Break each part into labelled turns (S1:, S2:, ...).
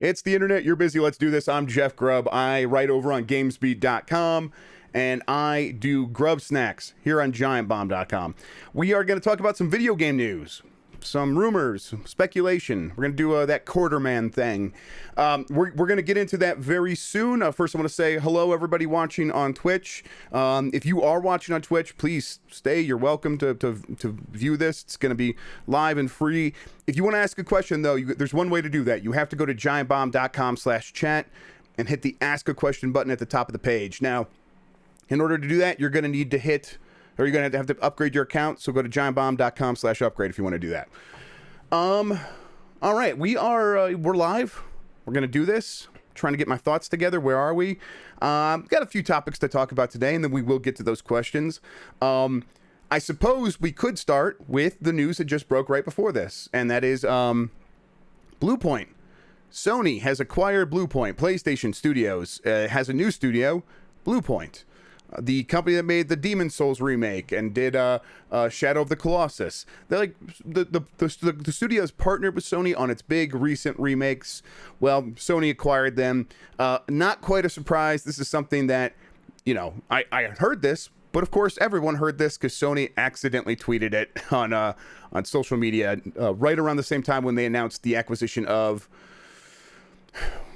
S1: It's the internet. You're busy. Let's do this. I'm Jeff Grubb. I write over on GamesBeat.com, and I do GrubbSnax here on GiantBomb.com. We are going to talk about some video game news, some rumors, speculation. We're going to do that Quarterman thing. We're going to get into that very soon. First, I want to say hello, everybody watching on Twitch. If you are watching on Twitch, please stay. You're welcome to view this. It's going to be live and free. If you want to ask a question, though, there's one way to do that. You have to go to giantbomb.com/chat and hit the Ask a Question button at the top of the page. Now, in order to do that, you're going to need to hit... or you're going to have to upgrade your account, so go to giantbomb.com/upgrade if you want to do that. All right, we're live. We're going to do this. Trying to get my thoughts together. Where are we? Got a few topics to talk about today, and then we will get to those questions. I suppose we could start with the news that just broke right before this, and that is Bluepoint. Sony has acquired Bluepoint. PlayStation Studios has a new studio, Bluepoint. The company that made the Demon's Souls remake and did Shadow of the Colossus. They're like the studio's partnered with Sony on its big recent remakes. Well, Sony acquired them. Not quite a surprise. This is something that, I had heard this, but of course everyone heard this because Sony accidentally tweeted it on social media right around the same time when they announced the acquisition of...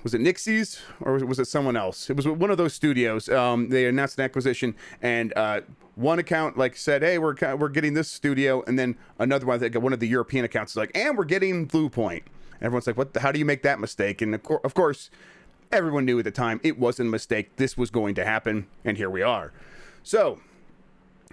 S1: was it Nixie's or was it someone else? It was one of those studios. They announced an acquisition, and one account said, "Hey, we're getting this studio," and then another one, one of the European accounts, is like, "And we're getting Bluepoint." Everyone's like, "What? How do you make that mistake?" And of course, everyone knew at the time it wasn't a mistake. This was going to happen, and here we are. So.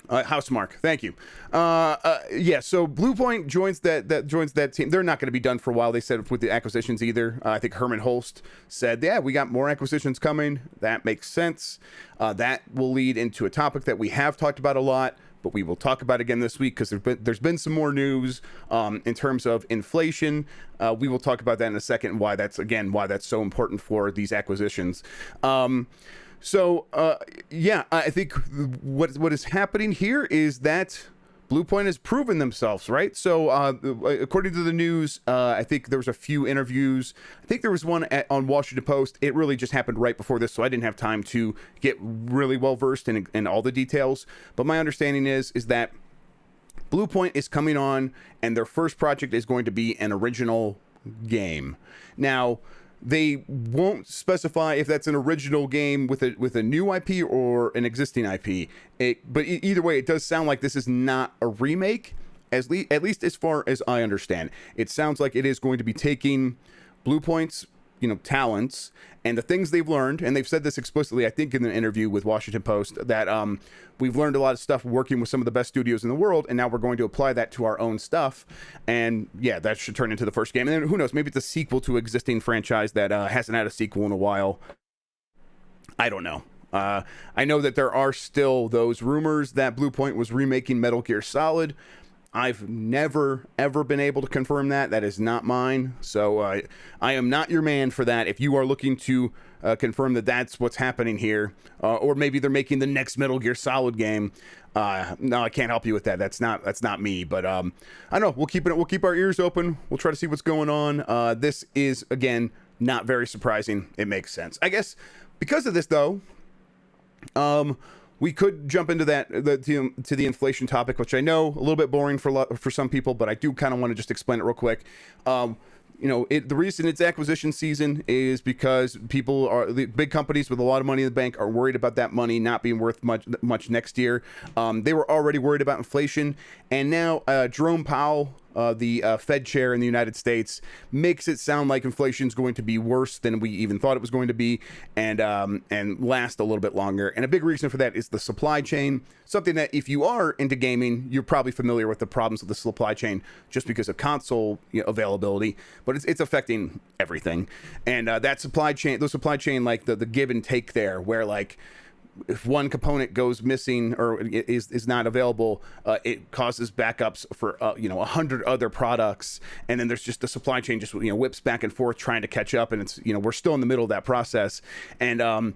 S1: Housemark, thank you. Yeah, so Bluepoint joins that team. They're not going to be done for a while. They said with the acquisitions either. I think Herman Holst said, "Yeah, we got more acquisitions coming." That makes sense. That will lead into a topic that we have talked about a lot, but we will talk about again this week because there's been some more news in terms of inflation. We will talk about that in a second, and why that's so important for these acquisitions. Yeah, I think what is happening here is that Bluepoint has proven themselves, right? So, according to the news, I think there was a few interviews. I think there was one on Washington Post. It really just happened right before this, so I didn't have time to get really well versed in all the details. But my understanding is that Bluepoint is coming on, and their first project is going to be an original game. Now, they won't specify if that's an original game with a new IP or an existing IP. But either way, it does sound like this is not a remake, at least as far as I understand. It sounds like it is going to be taking Bluepoint's talents and the things they've learned, and they've said this explicitly, I think, in an interview with Washington Post, that we've learned a lot of stuff working with some of the best studios in the world, and now we're going to apply that to our own stuff. And yeah, that should turn into the first game. And then who knows, maybe it's a sequel to an existing franchise that hasn't had a sequel in a while. I don't know. I know that there are still those rumors that Bluepoint was remaking Metal Gear Solid. I've never, ever been able to confirm that. That is not mine. So I am not your man for that. If you are looking to confirm that that's what's happening here, or maybe they're making the next Metal Gear Solid game, no, I can't help you with that. That's not me. But I don't know. We'll keep our ears open. We'll try to see what's going on. This is, again, not very surprising. It makes sense, I guess. Because of this, though, we could jump into to the inflation topic, which I know a little bit boring for some people, but I do kind of want to just explain it real quick. The reason it's acquisition season is because the big companies with a lot of money in the bank are worried about that money not being worth much next year. They were already worried about inflation, and now Jerome Powell, the Fed chair in the United States, makes it sound like inflation is going to be worse than we even thought it was going to be, and last a little bit longer. And a big reason for that is the supply chain, something that if you are into gaming, you're probably familiar with the problems with the supply chain just because of console availability, but it's affecting everything. And that supply chain, like the give and take there, where if one component goes missing or is not available, it causes backups for 100 other products, and then there's just the supply chain just whips back and forth trying to catch up, and it's we're still in the middle of that process. And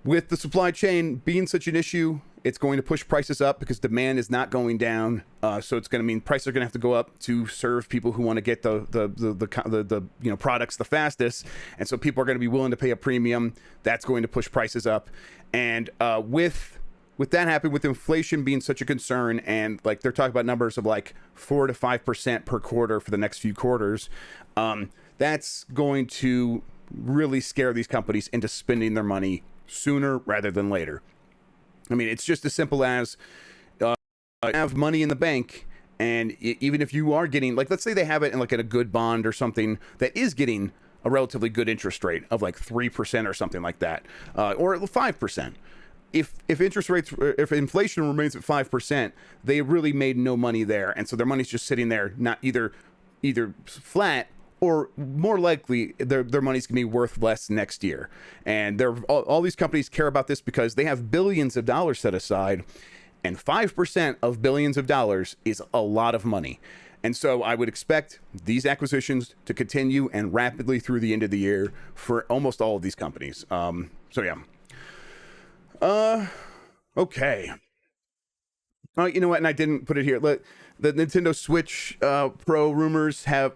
S1: with the supply chain being such an issue, it's going to push prices up because demand is not going down. So it's going to mean prices are going to have to go up to serve people who want to get the products the fastest. And so people are going to be willing to pay a premium. That's going to push prices up. And with that happening, with inflation being such a concern, and like they're talking about numbers of like 4 to 5% per quarter for the next few quarters, that's going to really scare these companies into spending their money sooner rather than later. I mean, it's just as simple as have money in the bank, and even if you are getting, like, let's say they have it in like in a good bond or something that is getting a relatively good interest rate of like 3% or something like that, or 5%. If interest rates, if inflation remains at 5%, they really made no money there, and so their money's just sitting there, not either flat, or more likely their money's gonna be worth less next year. And all these companies care about this because they have billions of dollars set aside, and 5% of billions of dollars is a lot of money. And so I would expect these acquisitions to continue and rapidly through the end of the year for almost all of these companies. So yeah. Okay. You know what? And I didn't put it here. The Nintendo Switch Pro rumors have.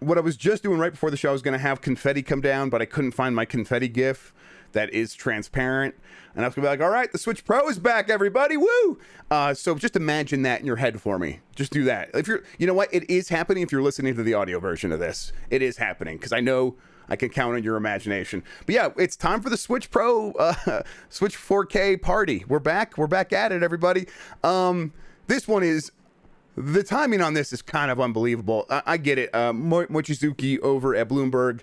S1: What I was just doing right before the show, I was going to have confetti come down, but I couldn't find my confetti GIF that is transparent. And I was going to be like, all right, the Switch Pro is back, everybody. Woo! So just imagine that in your head for me. Just do that. You know what? It is happening if you're listening to the audio version of this. It is happening because I know I can count on your imagination. But yeah, it's time for the Switch Pro, Switch 4K party. We're back. We're back at it, everybody. This one is. The timing on this is kind of unbelievable. I get it. Mochizuki over at Bloomberg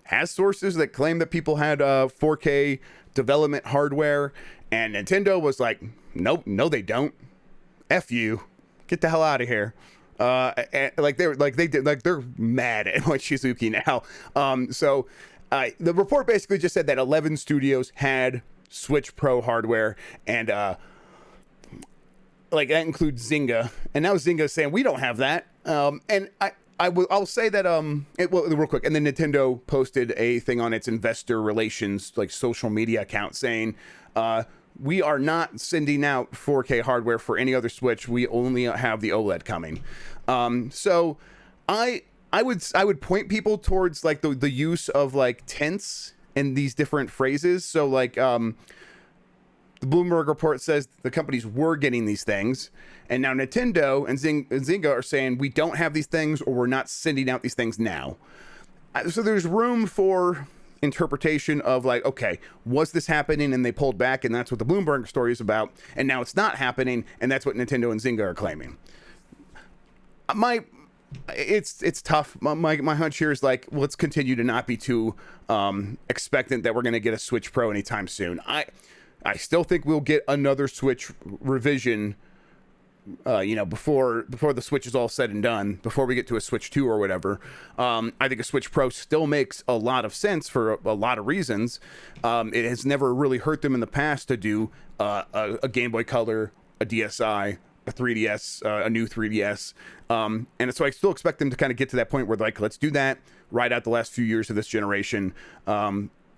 S1: has sources that claim that people had 4K development hardware, and Nintendo was like, nope, no, they don't. F you, get the hell out of here. They're mad at Mochizuki now. So the report basically just said that 11 studios had Switch Pro hardware, and like that includes Zynga, and now Zynga is saying we don't have that. And I'll say that real quick. And then Nintendo posted a thing on its investor relations, like social media account, saying we are not sending out 4K hardware for any other Switch. We only have the OLED coming. So I would point people towards like the use of like tense in these different phrases. So like the Bloomberg report says the companies were getting these things, and now Nintendo and Zynga are saying we don't have these things, or we're not sending out these things now. So there's room for interpretation of like, okay, was this happening and they pulled back, and that's what the Bloomberg story is about, and now it's not happening, and that's what Nintendo and Zynga are claiming. It's tough. My hunch here is like, let's continue to not be too expectant that we're going to get a Switch Pro anytime soon. I still think we'll get another Switch revision, before the Switch is all said and done, before we get to a Switch 2 or whatever. I think a Switch Pro still makes a lot of sense for a lot of reasons. It has never really hurt them in the past to do a Game Boy Color, a DSi, a 3DS, a new 3DS. And so I still expect them to kind of get to that point where like, let's do that, ride out the last few years of this generation,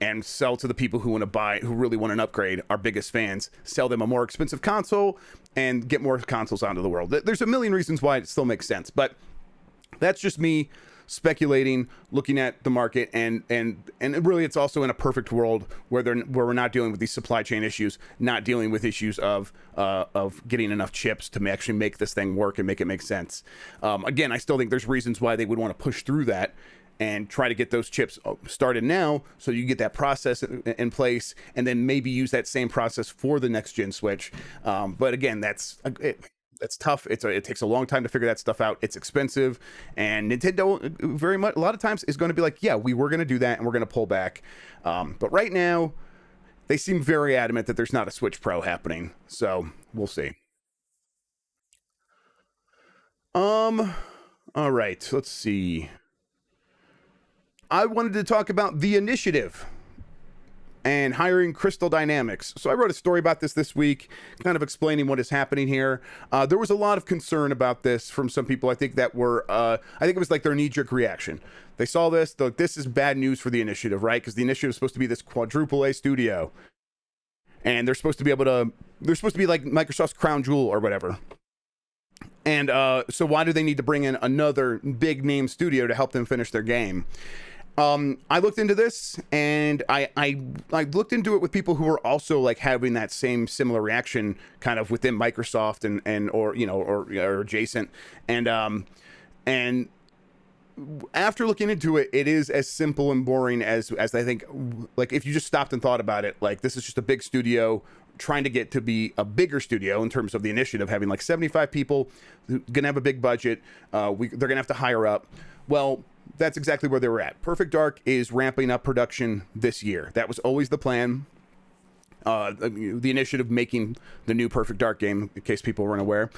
S1: and sell to the people who want to buy, who really want an upgrade, our biggest fans, sell them a more expensive console and get more consoles onto the world. There's a million reasons why it still makes sense, but that's just me speculating, looking at the market, and really it's also in a perfect world where we're not dealing with these supply chain issues, not dealing with issues of getting enough chips to actually make this thing work and make it make sense. Again, I still think there's reasons why they would want to push through that and try to get those chips started now, so you get that process in place, and then maybe use that same process for the next gen Switch. But again, that's tough. It takes a long time to figure that stuff out. It's expensive, and Nintendo very much a lot of times is going to be like, yeah, we were going to do that, and we're going to pull back. But right now, they seem very adamant that there's not a Switch Pro happening. So we'll see. All right, let's see. I wanted to talk about The Initiative and hiring Crystal Dynamics. So I wrote a story about this week, kind of explaining what is happening here. There was a lot of concern about this from some people. I think that were, I think it was like their knee-jerk reaction. They saw this, they're like, this is bad news for The Initiative, right? Because The Initiative is supposed to be this quadruple A studio, and they're supposed to be able to they're supposed to be like Microsoft's crown jewel or whatever. And so why do they need to bring in another big name studio to help them finish their game? I looked into this, and I looked into it with people who were also like having that same similar reaction kind of within Microsoft and or you know or adjacent, and after looking into it, it is as simple and boring as I think. Like if you just stopped and thought about it, like this is just a big studio trying to get to be a bigger studio in terms of the initiative, having like 75 people, gonna have a big budget. They're gonna have to hire up. Well, that's exactly where they were at. Perfect Dark is ramping up production this year. That was always the plan. The initiative making the new Perfect Dark game, in case people weren't aware.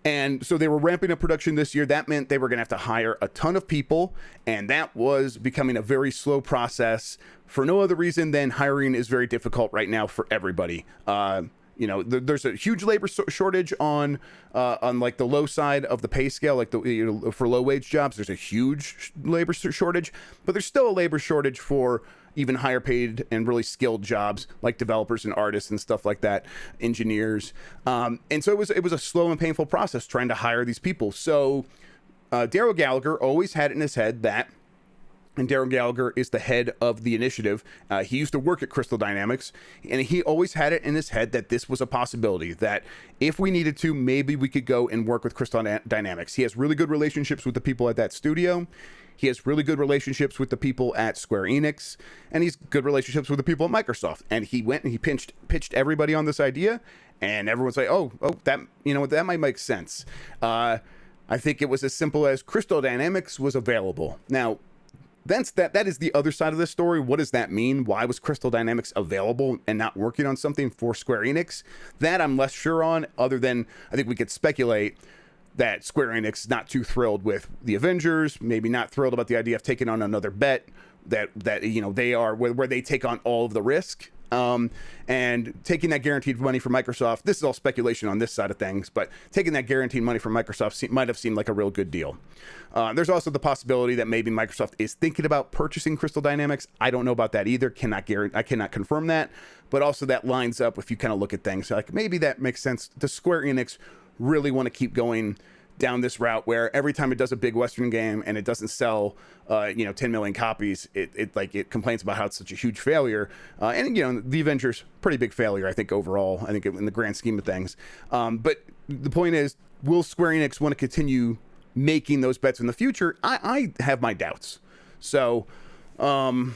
S1: And so they were ramping up production this year. That meant they were going to have to hire a ton of people, and that was becoming a very slow process for no other reason than hiring is very difficult right now for everybody. You know, there's a huge labor shortage on like the low side of the pay scale, like for low wage jobs. There's a huge labor shortage, but there's still a labor shortage for even higher paid and really skilled jobs like developers and artists and stuff like that, engineers. And so it was a slow and painful process trying to hire these people. So Daryl Gallagher always had it in his head that, and Daryl Gallagher is the head of the initiative. He used to work at Crystal Dynamics, and he always had it in his head that this was a possibility, that if we needed to, maybe we could go and work with Crystal Dynamics. He has really good relationships with the people at that studio. He has really good relationships with the people at Square Enix, and he's good relationships with the people at Microsoft. And he went and he pitched everybody on this idea, and everyone's like, oh, that, you know, that might make sense. I think it was as simple as Crystal Dynamics was available. Now, that is the other side of the story. What does that mean? Why was Crystal Dynamics available and not working on something for Square Enix? That I'm less sure on, other than I think we could speculate that Square Enix is not too thrilled with the Avengers, maybe not thrilled about the idea of taking on another bet that you know they are where they take on all of the risk. And taking that guaranteed money from Microsoft, this is all speculation on this side of things, but taking that guaranteed money from Microsoft might have seemed like a real good deal. There's also the possibility that maybe Microsoft is thinking about purchasing Crystal Dynamics. I don't know about that either. I cannot confirm that, but also that lines up if you kind of look at things like maybe that makes sense. Does Square Enix really want to keep going down this route where every time it does a big Western game and it doesn't sell 10 million copies, it complains about how it's such a huge failure, and you know the Avengers, pretty big failure I think overall, I think in the grand scheme of things, but the point is, will Square Enix want to continue making those bets in the future? I have my doubts. So sorry,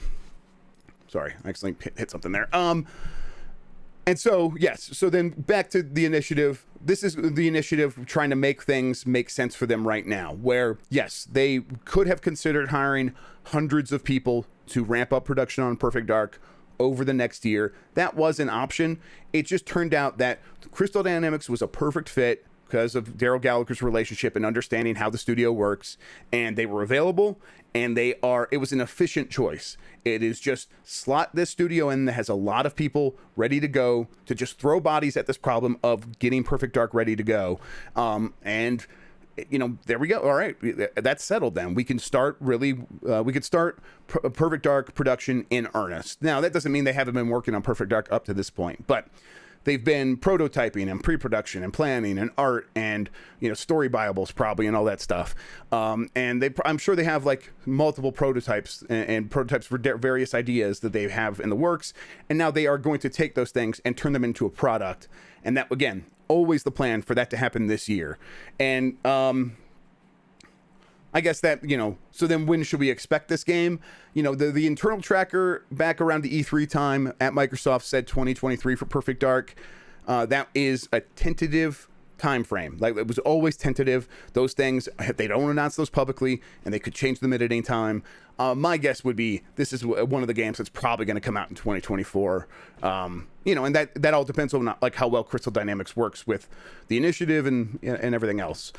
S1: I accidentally hit something there. And so, yes, so then back to the initiative. This is the initiative trying to make things make sense for them right now, where, yes, they could have considered hiring hundreds of people to ramp up production on Perfect Dark over the next year. That was an option. It just turned out that Crystal Dynamics was a perfect fit because of Daryl Gallagher's relationship and understanding how the studio works, and they were available, and it was an efficient choice. It is just slot this studio in that has a lot of people ready to go to just throw bodies at this problem of getting Perfect Dark ready to go. And you know, there we go. All right, that's settled then. We can start Perfect Dark production in earnest. Now, that doesn't mean they haven't been working on Perfect Dark up to this point, but they've been prototyping and pre-production and planning and art and, you know, story bibles probably and all that stuff. And I'm sure they have like multiple prototypes and prototypes for various ideas that they have in the works. And now they are going to take those things and turn them into a product. And that, again, always the plan for that to happen this year. And I guess that, you know, so then when should we expect this game? You know, the internal tracker back around the E3 time at Microsoft said 2023 for Perfect Dark. That is a tentative time frame. Like, it was always tentative. Those things, they don't announce those publicly, and they could change them at any time. My guess would be this is one of the games that's probably going to come out in 2024. You know, and that all depends on like how well Crystal Dynamics works with the initiative and everything else.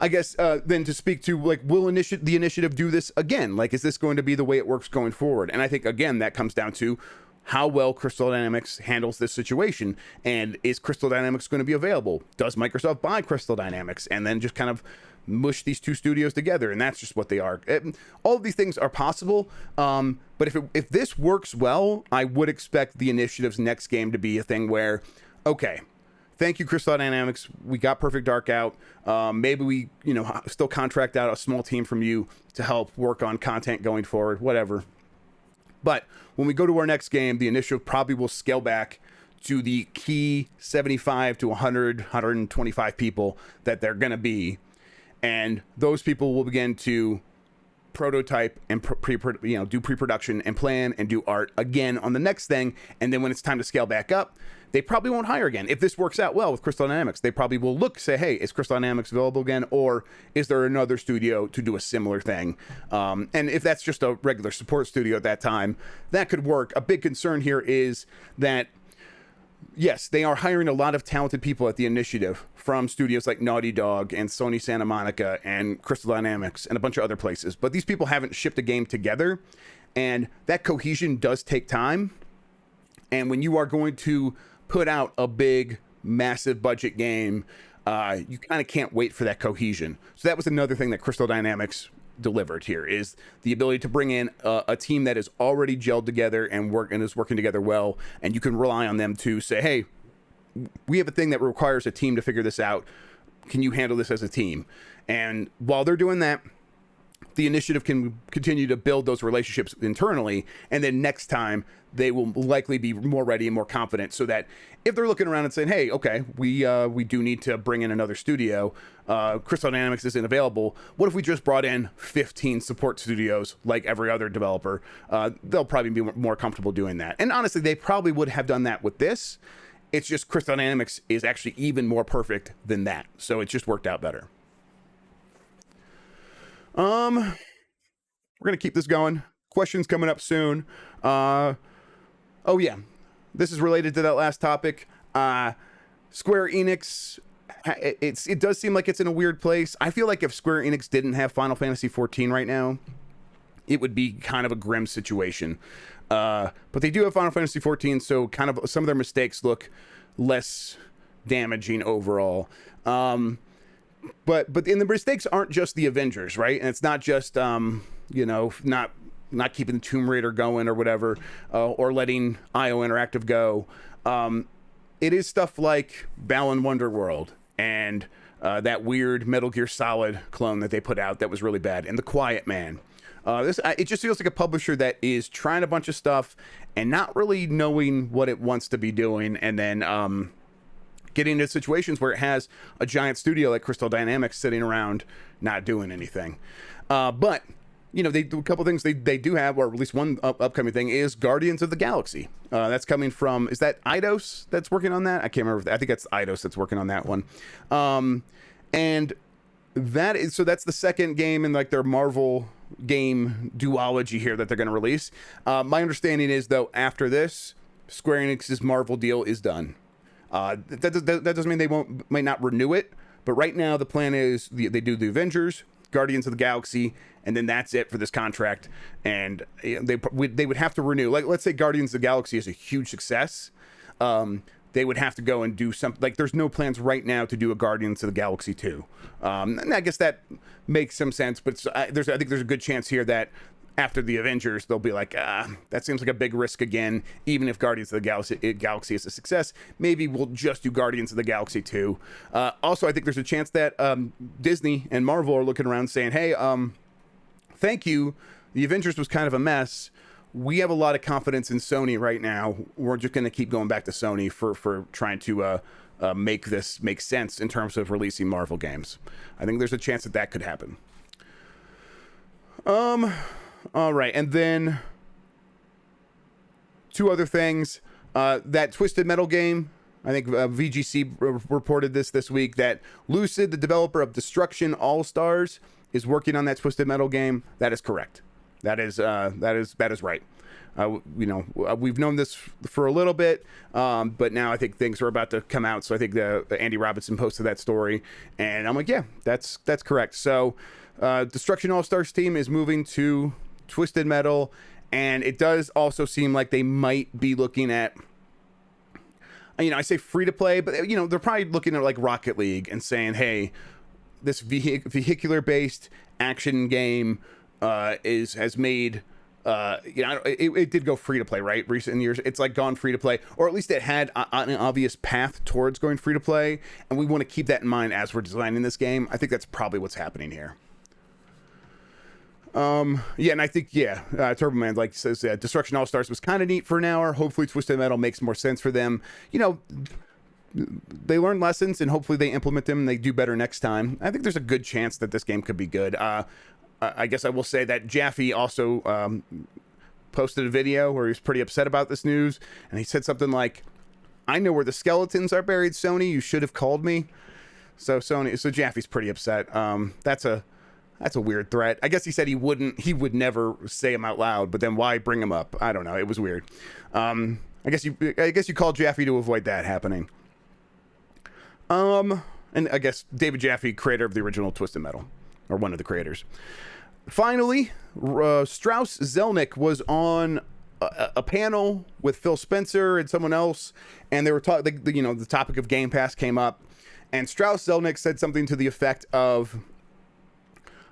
S1: I guess then to speak to, like, will the initiative do this again? Like, is this going to be the way it works going forward? And I think, again, that comes down to how well Crystal Dynamics handles this situation. And is Crystal Dynamics going to be available? Does Microsoft buy Crystal Dynamics and then just kind of mush these two studios together, and that's just what they are. All of these things are possible, but if this works well, I would expect the Initiative's next game to be a thing where, okay, thank you, Crystal Dynamics, we got Perfect Dark out. Maybe we, still contract out a small team from you to help work on content going forward, whatever. But when we go to our next game, the Initiative probably will scale back to the key 75 to 100, 125 people that they're going to be. And those people will begin to prototype and do pre-production and plan and do art again on the next thing. And then when it's time to scale back up, they probably won't hire again. If this works out well with Crystal Dynamics, they probably will say, hey, is Crystal Dynamics available again? Or is there another studio to do a similar thing? And if that's just a regular support studio at that time, that could work. A big concern here is that, yes, they are hiring a lot of talented people at the Initiative from studios like Naughty Dog and Sony Santa Monica and Crystal Dynamics and a bunch of other places. But these people haven't shipped a game together, and that cohesion does take time. And when you are going to put out a big, massive budget game, you kind of can't wait for that cohesion. So that was another thing that Crystal Dynamics delivered here, is the ability to bring in a team that is already gelled together and is working together well, and you can rely on them to say, hey, we have a thing that requires a team to figure this out. Can you handle this as a team? And while they're doing that, the Initiative can continue to build those relationships internally, and then next time they will likely be more ready and more confident, so that if they're looking around and saying, hey, okay, we do need to bring in another studio, Crystal Dynamics isn't available, what if we just brought in 15 support studios like every other developer? They'll probably be more comfortable doing that. And honestly, they probably would have done that with this. It's just Crystal Dynamics is actually even more perfect than that, so it just worked out better. We're gonna keep this going. Questions coming up soon. Oh yeah, this is related to that last topic. Square Enix, it does seem like it's in a weird place. I feel like if Square Enix didn't have Final Fantasy XIV right now, it would be kind of a grim situation. But they do have Final Fantasy XIV, so kind of some of their mistakes look less damaging overall. But the mistakes aren't just the Avengers, right? And it's not just not keeping the Tomb Raider going or whatever, or letting IO Interactive go. It is stuff like Balan Wonderworld and that weird Metal Gear Solid clone that they put out that was really bad, and The Quiet Man. It just feels like a publisher that is trying a bunch of stuff and not really knowing what it wants to be doing, and then getting into situations where it has a giant studio like Crystal Dynamics sitting around not doing anything. But they do a couple things they do have, or at least one upcoming thing is Guardians of the Galaxy. That's coming from, is that Eidos that's working on that? I can't remember. I think that's Eidos that's working on that one. And that's the second game in like their Marvel game duology here that they're going to release. My understanding is, though, after this, Square Enix's Marvel deal is done. That doesn't mean they might not renew it, but right now the plan is they do the Avengers, Guardians of the Galaxy, and then that's it for this contract. And they would have to renew. Like, let's say Guardians of the Galaxy is a huge success. They would have to go and do something. Like, there's no plans right now to do a Guardians of the Galaxy 2. And I guess that makes some sense, but I think there's a good chance here that after the Avengers, they'll be like, that seems like a big risk again. Even if Guardians of the Galaxy is a success, maybe we'll just do Guardians of the Galaxy 2. Also, I think there's a chance that Disney and Marvel are looking around saying, hey, thank you. The Avengers was kind of a mess. We have a lot of confidence in Sony right now. We're just going to keep going back to Sony for trying to make this make sense in terms of releasing Marvel games. I think there's a chance that could happen. All right, and then two other things. That Twisted Metal game, I think VGC reported this week, that Lucid, the developer of Destruction All-Stars, is working on that Twisted Metal game. That is correct. That is right. We've known this for a little bit, but now I think things are about to come out. So I think the Andy Robinson posted that story, and I'm like, yeah, that's correct. So Destruction All-Stars team is moving to Twisted Metal, and it does also seem like they might be looking at, I say free to play, but they're probably looking at like Rocket League and saying, hey, this vehicular based action game has made it did go free to play, right? Recent years, it's like gone free to play, or at least it had an obvious path towards going free to play, and we want to keep that in mind as we're designing this game. I think that's probably what's happening here. Yeah, and I think, Turbo Man, like, says, Destruction All Stars was kind of neat for an hour. Hopefully Twisted Metal makes more sense for them. You know, they learn lessons, and hopefully they implement them and they do better next time. I think there's a good chance that this game could be good. I guess I will say that Jaffe also posted a video where he was pretty upset about this news, and he said something like, "I know where the skeletons are buried, Sony. You should have called me." So Jaffe's pretty upset. That's a weird threat. I guess he said he would never say them out loud, but then why bring them up? I don't know. It was weird. I guess you called Jaffe to avoid that happening. And I guess David Jaffe, creator of the original Twisted Metal, or one of the creators. Finally, Strauss Zelnick was on a panel with Phil Spencer and someone else, and they were talking. The topic of Game Pass came up, and Strauss Zelnick said something to the effect of,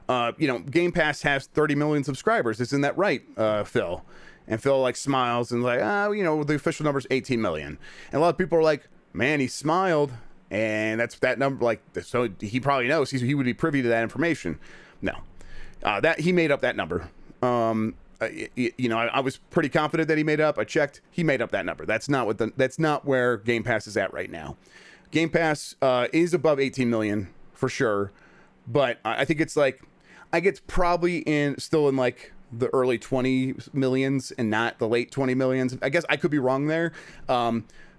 S1: Game Pass has 30 million subscribers. Isn't that right, Phil? And Phil like smiles and like, the official number is 18 million. And a lot of people are like, man, he smiled, and that's that number. Like, so he probably knows he would be privy to that information. No, that he made up that number. I was pretty confident that he made it up. I checked. He made up that number. That's not where Game Pass is at right now. Game Pass is above 18 million for sure, but I think it's probably still in like the early 20 millions and not the late 20 millions. I guess I could be wrong there.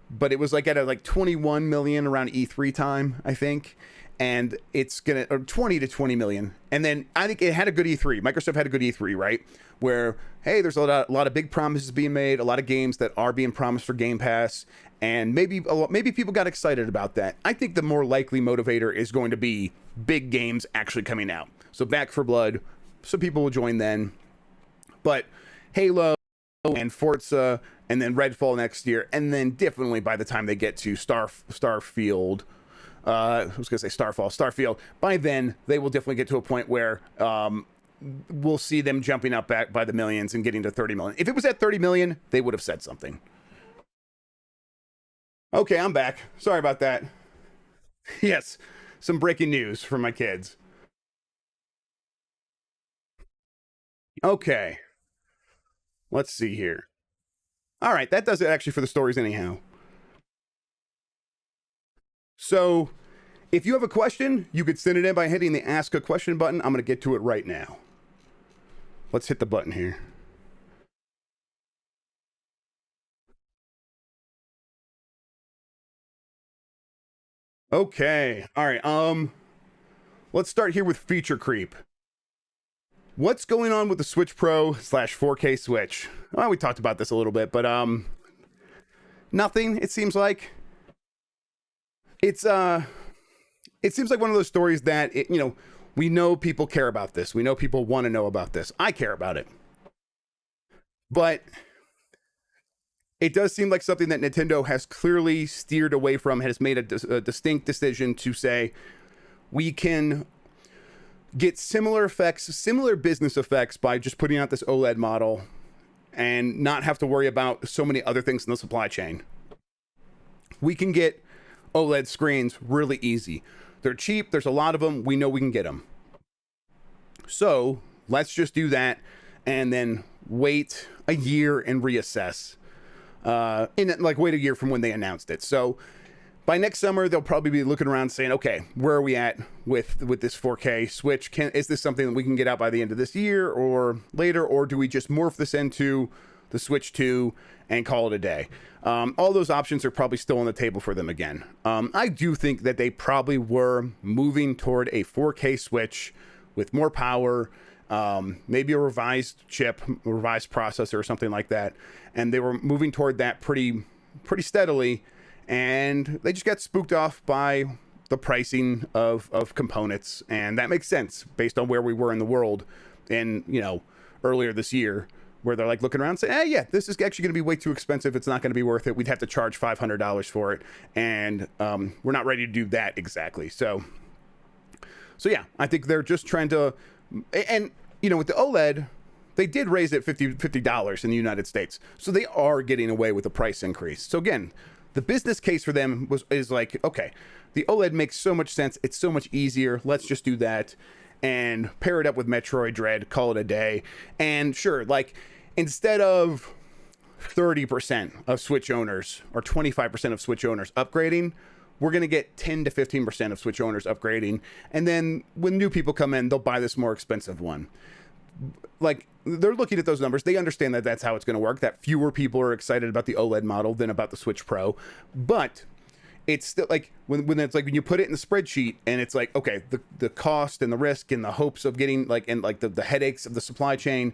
S1: But it was like at a 21 million around E3 time, I think. And it's or 20 to 20 million. And then I think it had a good E3. Microsoft had a good E3, right? Where, hey, there's a lot of big promises being made, a lot of games that are being promised for Game Pass. And maybe people got excited about that. I think the more likely motivator is going to be big games actually coming out. So Back 4 Blood, some people will join then. But Halo and Forza and then Redfall next year, and then definitely by the time they get to Starfield, Starfield, by then they will definitely get to a point where we'll see them jumping up back by the millions and getting to 30 million. If it was at 30 million, they would have said something. Okay, I'm back. Sorry about that. Yes, some breaking news for my kids. Okay, let's see here. All right, that does it actually for the stories anyhow. So if you have a question, you could send it in by hitting the Ask a Question button. I'm going to get to it right now. Let's hit the button here. Okay. All right. Let's start here with feature creep. What's going on with the Switch Pro / 4K Switch? Well, we talked about this a little bit, but nothing. It seems like it seems like one of those stories that we know people care about this. We know people want to know about this. I care about it, but it does seem like something that Nintendo has clearly steered away from. Has made a distinct decision to say we can get similar effects, similar business effects by just putting out this OLED model and not have to worry about so many other things in the supply chain. We can get OLED screens really easy. They're cheap. There's a lot of them. We know we can get them. So let's just do that and then wait a year and reassess. Wait a year from when they announced it. So by next summer, they'll probably be looking around saying, okay, where are we at with this 4K Switch? Is this something that we can get out by the end of this year or later? Or do we just morph this into the Switch 2 and call it a day? All those options are probably still on the table for them again. I do think that they probably were moving toward a 4K Switch with more power, maybe a revised chip, a revised processor or something like that. And they were moving toward that pretty steadily. And they just got spooked off by the pricing of components. And that makes sense based on where we were in the world earlier this year, where they're like looking around and saying, hey, yeah, this is actually going to be way too expensive. It's not going to be worth it. We'd have to charge $500 for it. And we're not ready to do that exactly. So So yeah, I think they're just trying to, and you know, with the OLED, they did raise it $50 in the United States, so they are getting away with a price increase. So again, the business case for them is like, okay, the OLED makes so much sense. It's so much easier. Let's just do that and pair it up with Metroid Dread, call it a day. And sure, like instead of 30% of Switch owners or 25% of Switch owners upgrading, we're going to get 10 to 15% of Switch owners upgrading. And then when new people come in, they'll buy this more expensive one. Like, they're looking at those numbers. They understand that that's how it's going to work, that fewer people are excited about the OLED model than about the Switch Pro. But it's still like when it's like when you put it in the spreadsheet and it's like, okay, the cost and the risk and the hopes of getting like, and like the headaches of the supply chain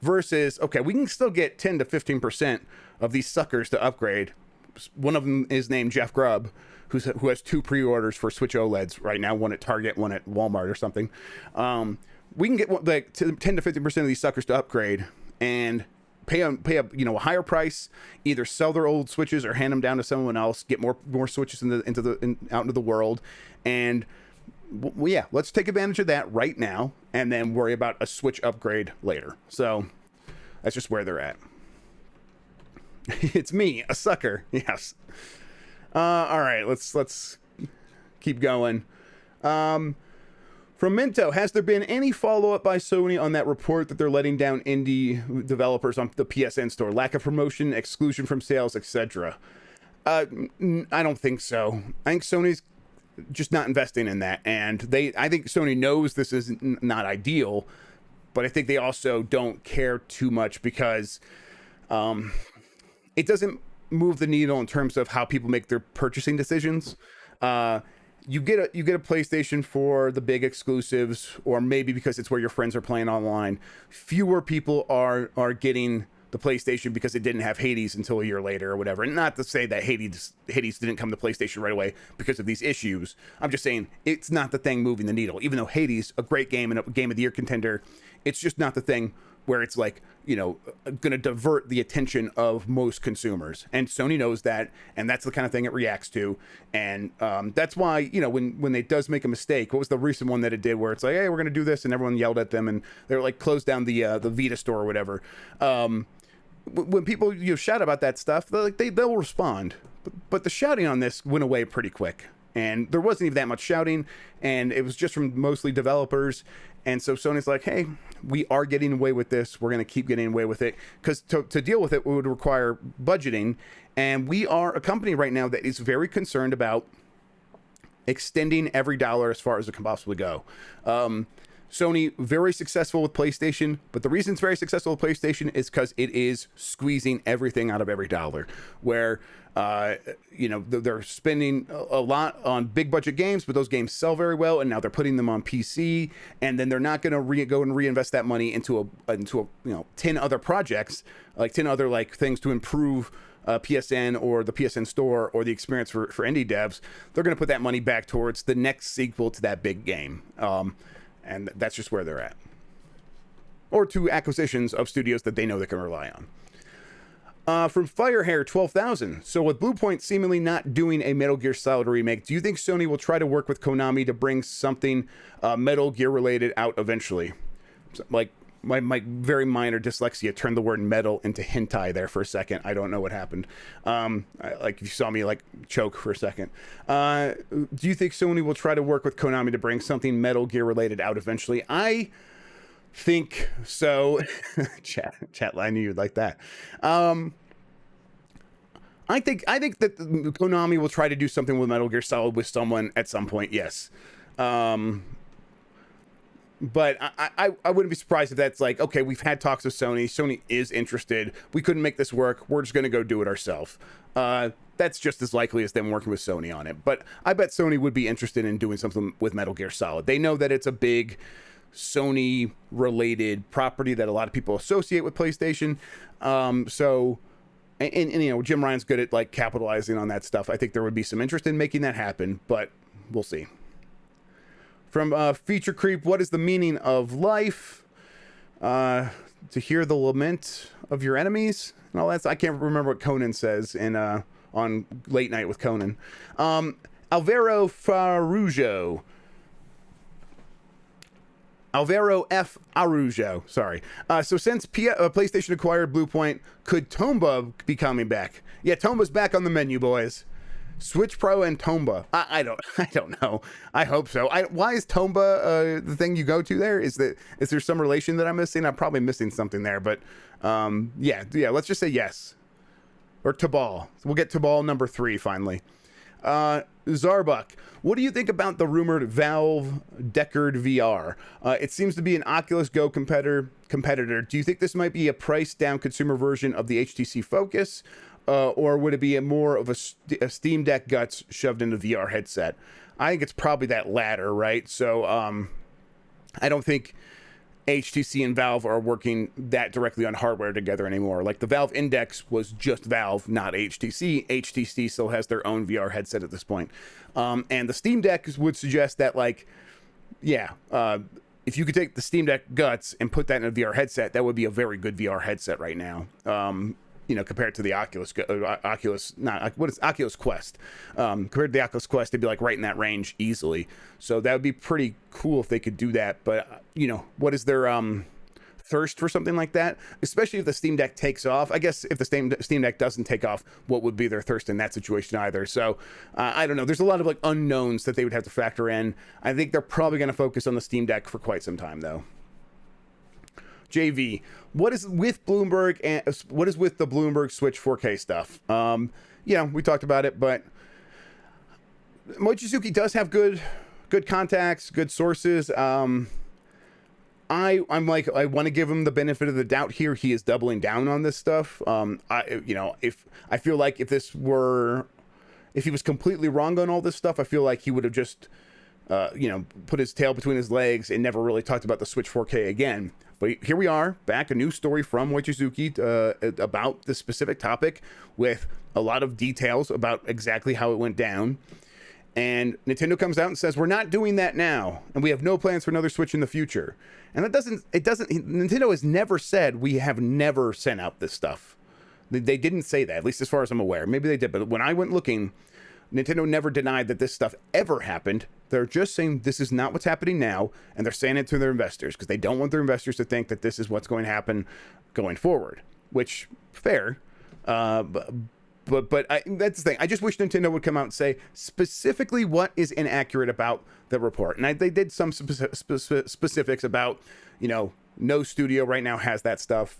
S1: versus, okay, we can still get 10 to 15% of these suckers to upgrade. One of them is named Jeff Grubb, who has 2 pre-orders for Switch OLEDs right now, one at Target, one at Walmart or something. We can get like 10 to 50% of these suckers to upgrade and pay a a higher price, either sell their old Switches or hand them down to someone else, get more Switches out into the world, and yeah, let's take advantage of that right now and then worry about a Switch upgrade later. So that's just where they're at. It's me, a sucker. Yes. All right, let's keep going. From Minto, has there been any follow-up by Sony on that report that they're letting down indie developers on the PSN store? Lack of promotion, exclusion from sales, etc. I don't think so. I think Sony's just not investing in that, and I think Sony knows this is not ideal, but I think they also don't care too much because it doesn't move the needle in terms of how people make their purchasing decisions. You get a PlayStation for the big exclusives, or maybe because it's where your friends are playing online. Fewer people are getting the PlayStation because it didn't have Hades until a year later or whatever. And not to say that Hades didn't come to PlayStation right away because of these issues. I'm just saying it's not the thing moving the needle. Even though Hades, a great game and a Game of the Year contender, it's just not the thing where it's like, going to divert the attention of most consumers. And Sony knows that, and that's the kind of thing it reacts to. And that's why, when it does make a mistake, what was the recent one that it did where it's like, hey, we're going to do this, and everyone yelled at them, and they're like, closed down the Vita store or whatever. When people shout about that stuff, they'll respond. But the shouting on this went away pretty quick. And there wasn't even that much shouting, and it was just from mostly developers. And so Sony's like, hey, we are getting away with this. We're going to keep getting away with it. Because to deal with it would require budgeting. And we are a company right now that is very concerned about extending every dollar as far as it can possibly go. Sony, very successful with PlayStation, but the reason it's very successful with PlayStation is because it is squeezing everything out of every dollar. Where, they're spending a lot on big budget games, but those games sell very well, and now they're putting them on PC, and then they're not going to go and reinvest that money into 10 other projects, like 10 other like things to improve PSN or the PSN store or the experience for indie devs. They're going to put that money back towards the next sequel to that big game. And that's just where they're at. Or to acquisitions of studios that they know they can rely on. From Firehair 12,000. So with Bluepoint seemingly not doing a Metal Gear Solid remake, do you think Sony will try to work with Konami to bring something Metal Gear related out eventually? Like my very minor dyslexia turned the word metal into hentai there for a second. I don't know what happened. Like you saw me like choke for a second. Do you think Sony will try to work with Konami to bring something Metal Gear related out eventually? I think so. Chat line, you'd like that. I think that Konami will try to do something with Metal Gear Solid with someone at some point. Yes. But I wouldn't be surprised if that's like, okay, we've had talks with Sony. Sony is interested. We couldn't make this work. We're just going to go do it ourselves. That's just as likely as them working with Sony on it. But I bet Sony would be interested in doing something with Metal Gear Solid. They know that it's a big Sony-related property that a lot of people associate with PlayStation. And Jim Ryan's good at like capitalizing on that stuff. I think there would be some interest in making that happen, but we'll see. From Feature Creep, what is the meaning of life? To hear the lament of your enemies and all that. I can't remember what Conan says in on Late Night with Conan. Alvaro Farujo. Alvaro F. Arujo, sorry. So since PlayStation acquired Bluepoint, could Tomba be coming back? Yeah, Tomba's back on the menu, boys. Switch Pro and Tomba. I don't know. I hope so. Why is Tomba the thing you go to there? Is there some relation that I'm missing? I'm probably missing something there, but yeah. Let's just say yes. Or Tabal. We'll get Tabal number 3 finally. Zarbuck, what do you think about the rumored Valve Deckard VR? It seems to be an Oculus Go competitor. Do you think this might be a priced down consumer version of the HTC Focus? Or would it be more of a Steam Deck guts shoved into the VR headset? I think it's probably that latter, right? So I don't think HTC and Valve are working that directly on hardware together anymore. Like the Valve Index was just Valve, not HTC. HTC still has their own VR headset at this point. And the Steam Deck would suggest that, like, yeah, if you could take the Steam Deck guts and put that in a VR headset, that would be a very good VR headset right now. Compared to the Oculus Quest. Compared to the Oculus Quest, they'd be like right in that range easily. So that would be pretty cool if they could do that. But what is their thirst for something like that? Especially if the Steam Deck takes off. I guess if the Steam Deck doesn't take off, what would be their thirst in that situation either? So I don't know. There's a lot of like unknowns that they would have to factor in. I think they're probably going to focus on the Steam Deck for quite some time though. JV, what is with Bloomberg and what is with the Bloomberg Switch 4K stuff? We talked about it, but Mochizuki does have good contacts, good sources. I'm like, I want to give him the benefit of the doubt here. He is doubling down on this stuff. If I feel like if he was completely wrong on all this stuff, I feel like he would have just put his tail between his legs and never really talked about the Switch 4K again. But here we are, back, a new story from Mochizuki about this specific topic with a lot of details about exactly how it went down. And Nintendo comes out and says, we're not doing that now, and we have no plans for another Switch in the future. And Nintendo has never said we have never sent out this stuff. They didn't say that, at least as far as I'm aware. Maybe they did, but when I went looking, Nintendo never denied that this stuff ever happened. They're just saying this is not what's happening now, and they're saying it to their investors because they don't want their investors to think that this is what's going to happen going forward, which, fair. But that's the thing. I just wish Nintendo would come out and say specifically what is inaccurate about the report. And they did some specifics about, no studio right now has that stuff.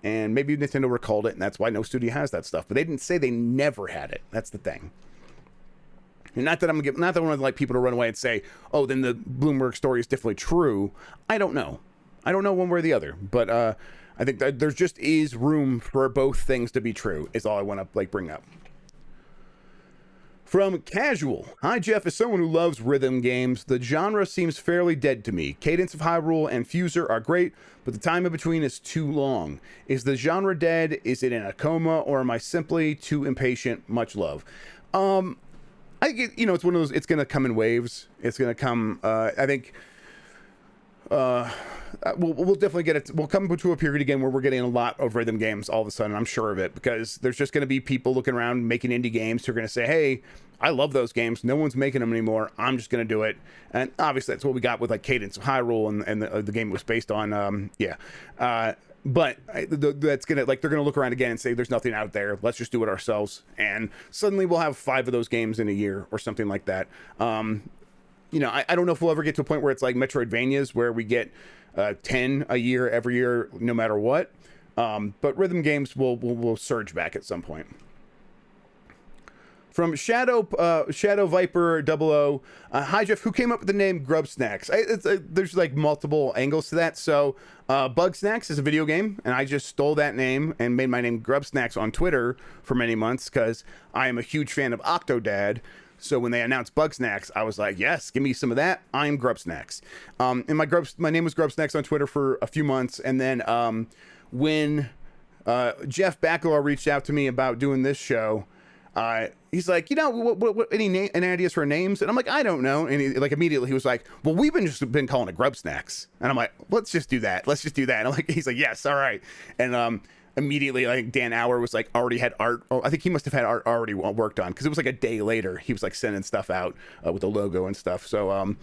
S1: And maybe Nintendo recalled it, and that's why no studio has that stuff. But they didn't say they never had it. That's the thing. And not that I want to like people to run away and say, oh, then the Bloomberg story is definitely true. I don't know one way or the other. But I think that there just is room for both things to be true is all I want to bring up. From Casual. Hi, Jeff. As someone who loves rhythm games, the genre seems fairly dead to me. Cadence of Hyrule and Fuser are great, but the time in between is too long. Is the genre dead? Is it in a coma? Or am I simply too impatient? Much love. I think, it's one of those, it's going to come in waves. It's going to come, I think, we'll definitely get it. We'll come to a period again where we're getting a lot of rhythm games all of a sudden. I'm sure of it, because there's just going to be people looking around making indie games who are going to say, hey, I love those games. No one's making them anymore. I'm just going to do it. And obviously that's what we got with Cadence of Hyrule and the game it was based on. But that's gonna they're gonna look around again and say there's nothing out there. Let's just do it ourselves. And suddenly we'll have 5 of those games in a year or something like that. I don't know if we'll ever get to a point where it's like Metroidvanias where we get 10 a year every year, no matter what. But rhythm games will surge back at some point. From Shadow Viper 00, hi Jeff, who came up with the name GrubbSnax? There's multiple angles to that. So Bugsnax is a video game, and I just stole that name and made my name GrubbSnax on Twitter for many months because I am a huge fan of Octodad. So when they announced Bugsnax, I was like, yes, give me some of that. I'm GrubbSnax. And my name was GrubbSnax on Twitter for a few months, and then when Jeff Backelor reached out to me about doing this show, he's like, what any ideas for names? And I'm like, I don't know. And he, immediately he was like, well, we've been calling it GrubbSnax. And I'm like, let's just do that. And he's like, yes, all right. And immediately, Dan Auer was already had art. Oh, I think he must have had art already worked on because it was a day later. He was sending stuff out with the logo and stuff. So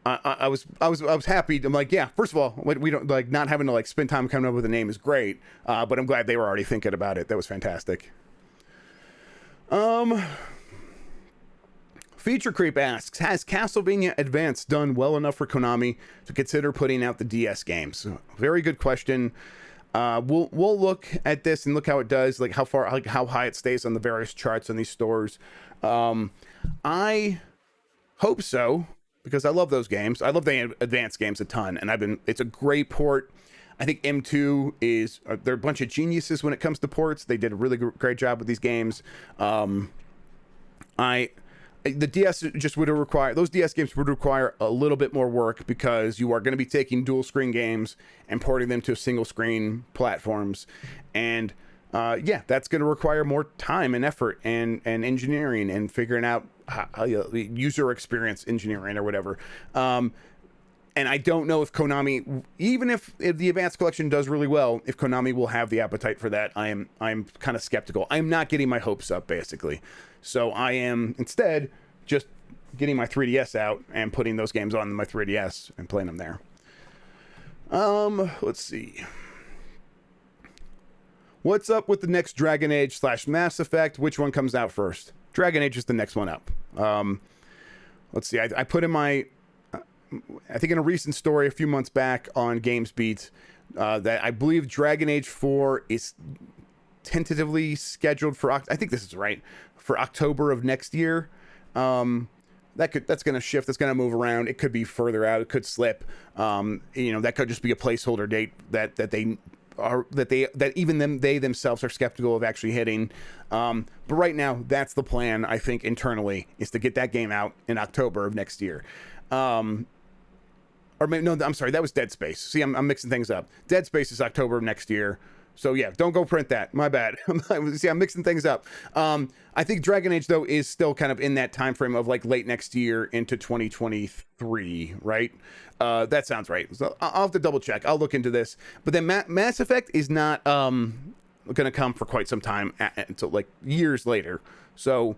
S1: I was happy. I'm like, yeah. First of all, we don't like not having to like spend time coming up with a name is great. But I'm glad they were already thinking about it. That was fantastic. Feature Creep asks, has Castlevania Advance done well enough for Konami to consider putting out the DS games? Very good question. We'll look at this and look how it does, like how far, like how high it stays on the various charts on these stores. I hope so, because I love those games. I love the Advance games a ton, and it's a great port. I think M2 is, they're a bunch of geniuses when it comes to ports. They did a really great job with these games. The DS just would require, those DS games would require a little bit more work, because you are going to be taking dual screen games and porting them to single screen platforms. And yeah, that's going to require more time and effort and engineering and figuring out how user experience engineering or whatever. And I don't know if Konami, even if the Advanced Collection does really well, if Konami will have the appetite for that. I'm kind of skeptical. I'm not getting my hopes up, basically. So I am instead just getting my 3DS out and putting those games on my 3DS and playing them there. Let's see. What's up with the next Dragon Age / Mass Effect? Which one comes out first? Dragon Age is the next one up. Let's see. I put in my, I think in a recent story a few months back on GamesBeat, that I believe Dragon Age 4 is tentatively scheduled for, I think this is right, for October of next year. That's going to shift. That's going to move around. It could be further out. It could slip. That could just be a placeholder date that even they themselves are skeptical of actually hitting. But right now, that's the plan. I think internally is to get that game out in October of next year. Or maybe, no, I'm sorry, that was Dead Space. See, I'm mixing things up. Dead Space is October of next year. So yeah, don't go print that. My bad. See, I'm mixing things up. I think Dragon Age, though, is still kind of in that time frame of like late next year into 2023, right? That sounds right. So I'll have to double check. I'll look into this. But then Mass Effect is not going to come for quite some time, until like years later. So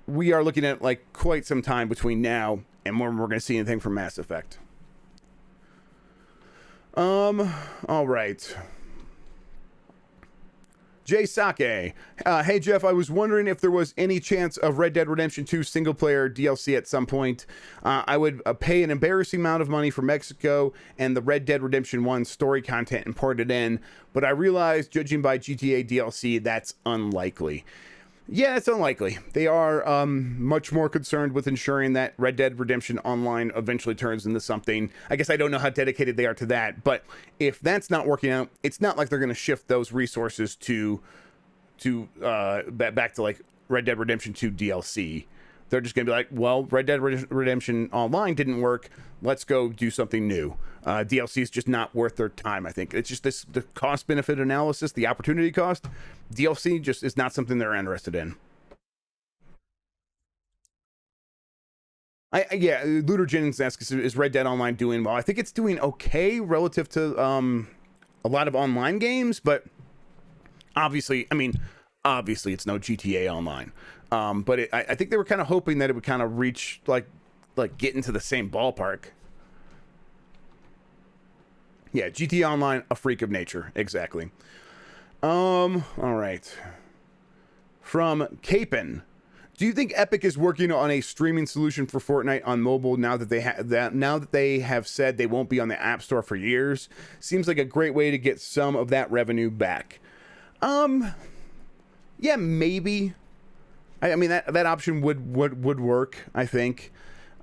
S1: we are looking at like quite some time between now and when we're going to see anything from Mass Effect. All right. Jay Sake, hey Jeff, I was wondering if there was any chance of Red Dead Redemption 2 single player DLC at some point. I would pay an embarrassing amount of money for Mexico and the Red Dead Redemption 1 story content and port it in, but I realized, judging by GTA DLC, that's unlikely. Yeah, it's unlikely. They are much more concerned with ensuring that Red Dead Redemption Online eventually turns into something. I guess I don't know how dedicated they are to that, but if that's not working out, it's not like they're going to shift those resources to back to like Red Dead Redemption 2 DLC. They're just going to be like, well, Red Dead Redemption Online didn't work. Let's go do something new. DLC is just not worth their time, I think. It's just the cost-benefit analysis, the opportunity cost. DLC just is not something they're interested in. Yeah, Looter Jennings asks, is Red Dead Online doing well? I think it's doing okay relative to a lot of online games, but obviously it's no GTA Online. But I think they were kind of hoping that it would kind of reach like get into the same ballpark. Yeah, GTA Online, a freak of nature, exactly. All right. From Capen, do you think Epic is working on a streaming solution for Fortnite on mobile now that they have said they won't be on the App Store for years? Seems like a great way to get some of that revenue back. Yeah, maybe. I mean that option would work, I think.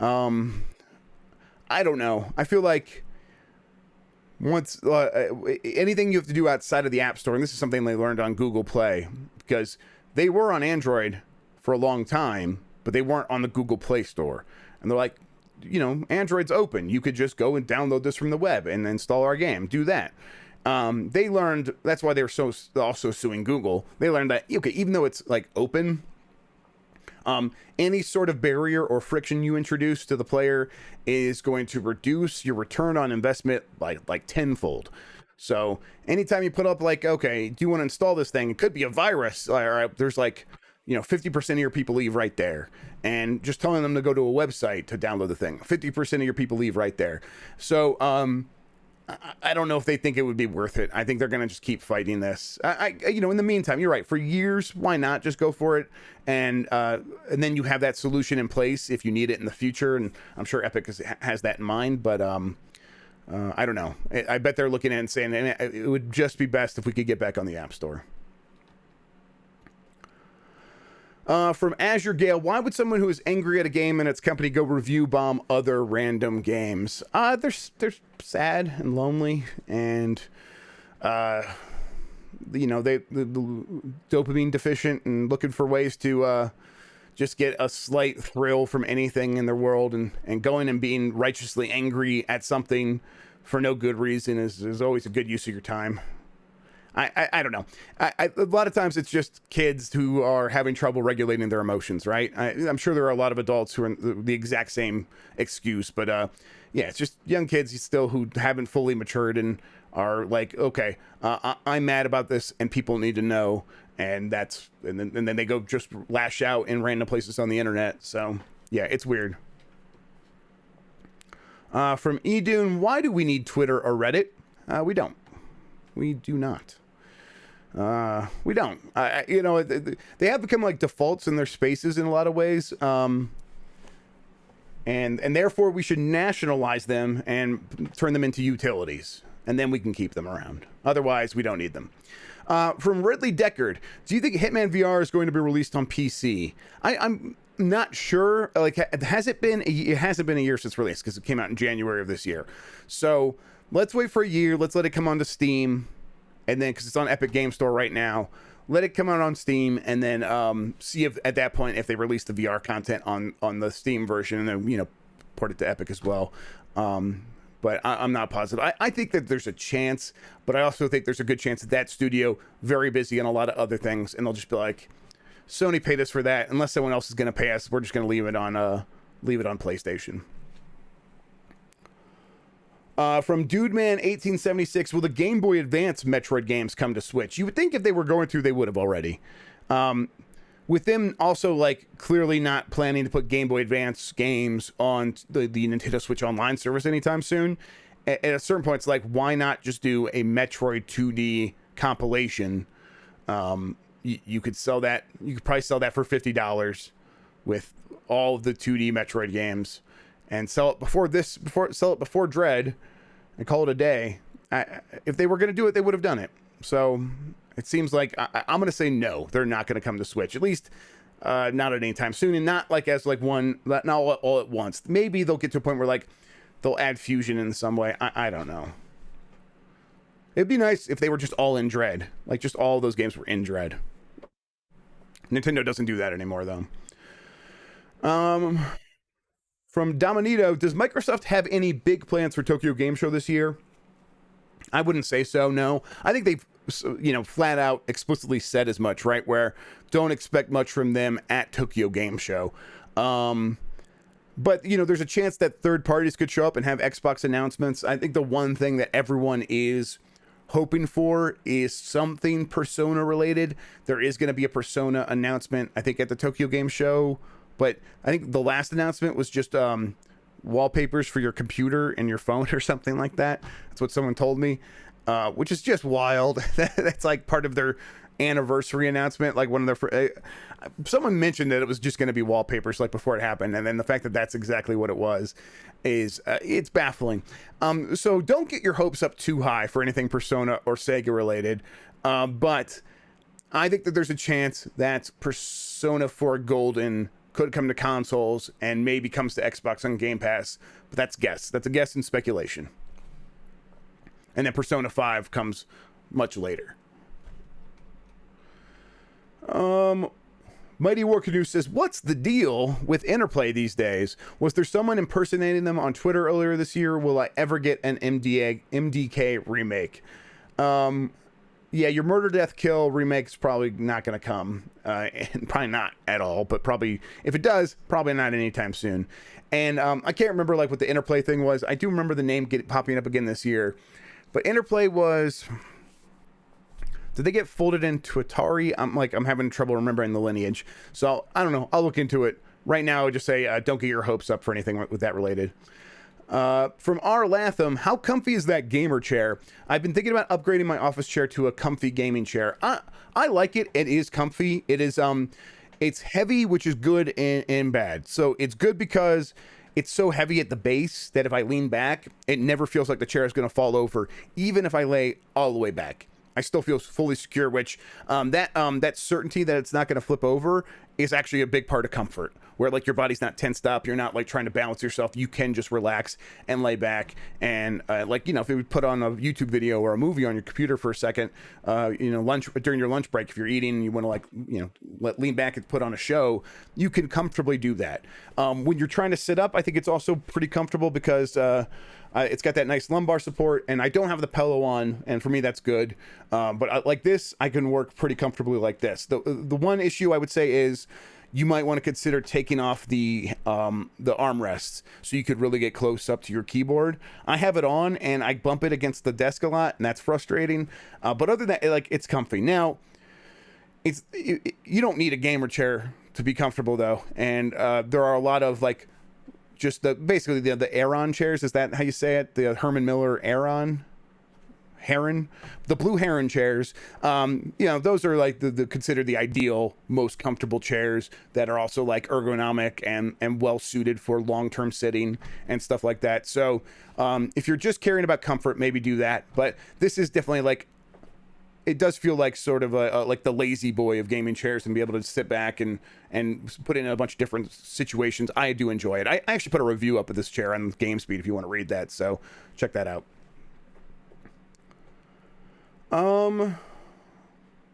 S1: I don't know. I feel like once anything you have to do outside of the App Store, and this is something they learned on Google Play, because they were on Android for a long time, but they weren't on the Google Play Store. And they're like, Android's open. You could just go and download this from the web and install our game. Do that. They learned, that's why they were also suing Google. They learned that, okay, even though it's like open, any sort of barrier or friction you introduce to the player is going to reduce your return on investment like tenfold. So anytime you put up like, okay, do you want to install this thing? It could be a virus, or there's like, 50% of your people leave right there. And just telling them to go to a website to download the thing, 50% of your people leave right there. So I don't know if they think it would be worth it. I think they're going to just keep fighting this. In the meantime, you're right. For years, why not just go for it? And then you have that solution in place if you need it in the future. And I'm sure Epic has that in mind. But I don't know. I bet they're looking at it and saying it would just be best if we could get back on the App Store. From Azure Gale, why would someone who is angry at a game and its company go review bomb other random games? They're sad and lonely, and they're dopamine deficient and looking for ways to just get a slight thrill from anything in their world, and going and being righteously angry at something for no good reason is always a good use of your time. I don't know. A lot of times it's just kids who are having trouble regulating their emotions, right? I'm sure there are a lot of adults who are in the exact same excuse, but it's just young kids still who haven't fully matured and are like, okay, I'm mad about this and people need to know, and then they go just lash out in random places on the internet. So yeah, it's weird. From Edune, why do we need Twitter or Reddit? We don't. We do not. We don't. They have become like defaults in their spaces in a lot of ways. And therefore we should nationalize them and turn them into utilities, and then we can keep them around. Otherwise, we don't need them. From Ridley Deckard, do you think Hitman VR is going to be released on PC? I'm not sure. Like, has it been? It hasn't been a year since release because it came out in January of this year. So let's wait for a year. Let's let it come onto Steam, and then because it's on Epic Game Store right now, let it come out on Steam, and then see if at that point if they release the VR content on the Steam version, and then port it to Epic as well. But I'm not positive. I think that there's a chance, but I also think there's a good chance that studio very busy on a lot of other things, and they'll just be like, Sony paid us for that. Unless someone else is going to pay us, we're just going to leave it on PlayStation. From Dudeman1876, will the Game Boy Advance Metroid games come to Switch? You would think if they were going to, they would have already. With them also like clearly not planning to put Game Boy Advance games on the Nintendo Switch Online service anytime soon, at a certain point, it's like, why not just do a Metroid 2D compilation? You could sell that. You could probably sell that for $50 with all of the 2D Metroid games, and sell it before Dread, and call it a day. If they were going to do it, they would have done it. So it seems like I'm going to say no. They're not going to come to Switch, at least not at any time soon, and not like as like one, not all at once. Maybe they'll get to a point where like they'll add fusion in some way. I don't know. It'd be nice if they were just all in Dread, like just all those games were in Dread. Nintendo doesn't do that anymore, though. From Dominito, does Microsoft have any big plans for Tokyo Game Show this year? I wouldn't say so, no. I think they've, flat out explicitly said as much, right? Where don't expect much from them at Tokyo Game Show. But, there's a chance that third parties could show up and have Xbox announcements. I think the one thing that everyone is hoping for is something Persona related. There is going to be a Persona announcement, I think, at the Tokyo Game Show. But I think the last announcement was just wallpapers for your computer and your phone or something like that. That's what someone told me, which is just wild. That's like part of their anniversary announcement. Like one of their someone mentioned that it was just going to be wallpapers like before it happened, and then the fact that that's exactly what it was is it's baffling. So don't get your hopes up too high for anything Persona or Sega related, but I think that there's a chance that Persona 4 Golden could come to consoles and maybe comes to Xbox on Game Pass, but that's a guess and speculation. And then Persona 5 comes much later. Mighty War Canoe says, what's the deal with Interplay these days? Was there someone impersonating them on Twitter earlier this year? Will I ever get an MDK remake? Yeah, your Murder Death Kill remake's probably not going to come. And probably not at all, but probably, if it does, probably not anytime soon. And I can't remember like what the Interplay thing was. I do remember the name popping up again this year. But Interplay was Did they get folded into Atari? I'm having trouble remembering the lineage. So I don't know. I'll look into it. Right now, I'll just say don't get your hopes up for anything with that related. From R. Latham, how comfy is that gamer chair? I've been thinking about upgrading my office chair to a comfy gaming chair. I like it. It is comfy. It is it's heavy, which is good and bad. So it's good because it's so heavy at the base that if I lean back, it never feels like the chair is going to fall over, even if I lay all the way back. I still feel fully secure, which that certainty that it's not going to flip over is actually a big part of comfort, where like your body's not tensed up, you're not like trying to balance yourself, you can just relax and lay back. And like, you know, if you put on a YouTube video or a movie on your computer for a second, you know, during your lunch break, if you're eating and you want to like, you know, lean back and put on a show, you can comfortably do that. When you're trying to sit up, I think it's also pretty comfortable because it's got that nice lumbar support, and I don't have the pillow on, and for me that's good. But like this, I can work pretty comfortably like this. The one issue I would say is you might want to consider taking off the armrests so you could really get close up to your keyboard. I have it on and I bump it against the desk a lot, and that's frustrating. But other than that, like, it's comfy. Now, you don't need a gamer chair to be comfortable though, and there are a lot of like just basically the Aeron chairs. Is that how you say it? The Herman Miller Aeron? Heron, the blue Heron chairs, you know, those are like the considered the ideal, most comfortable chairs that are also like ergonomic and well suited for long-term sitting and stuff like that. So if you're just caring about comfort, maybe do that. But this is definitely like, it does feel like sort of like the lazy boy of gaming chairs, and be able to sit back and put it in a bunch of different situations. I do enjoy it. I actually put a review up of this chair on GameSpeed if you want to read that, so check that out. From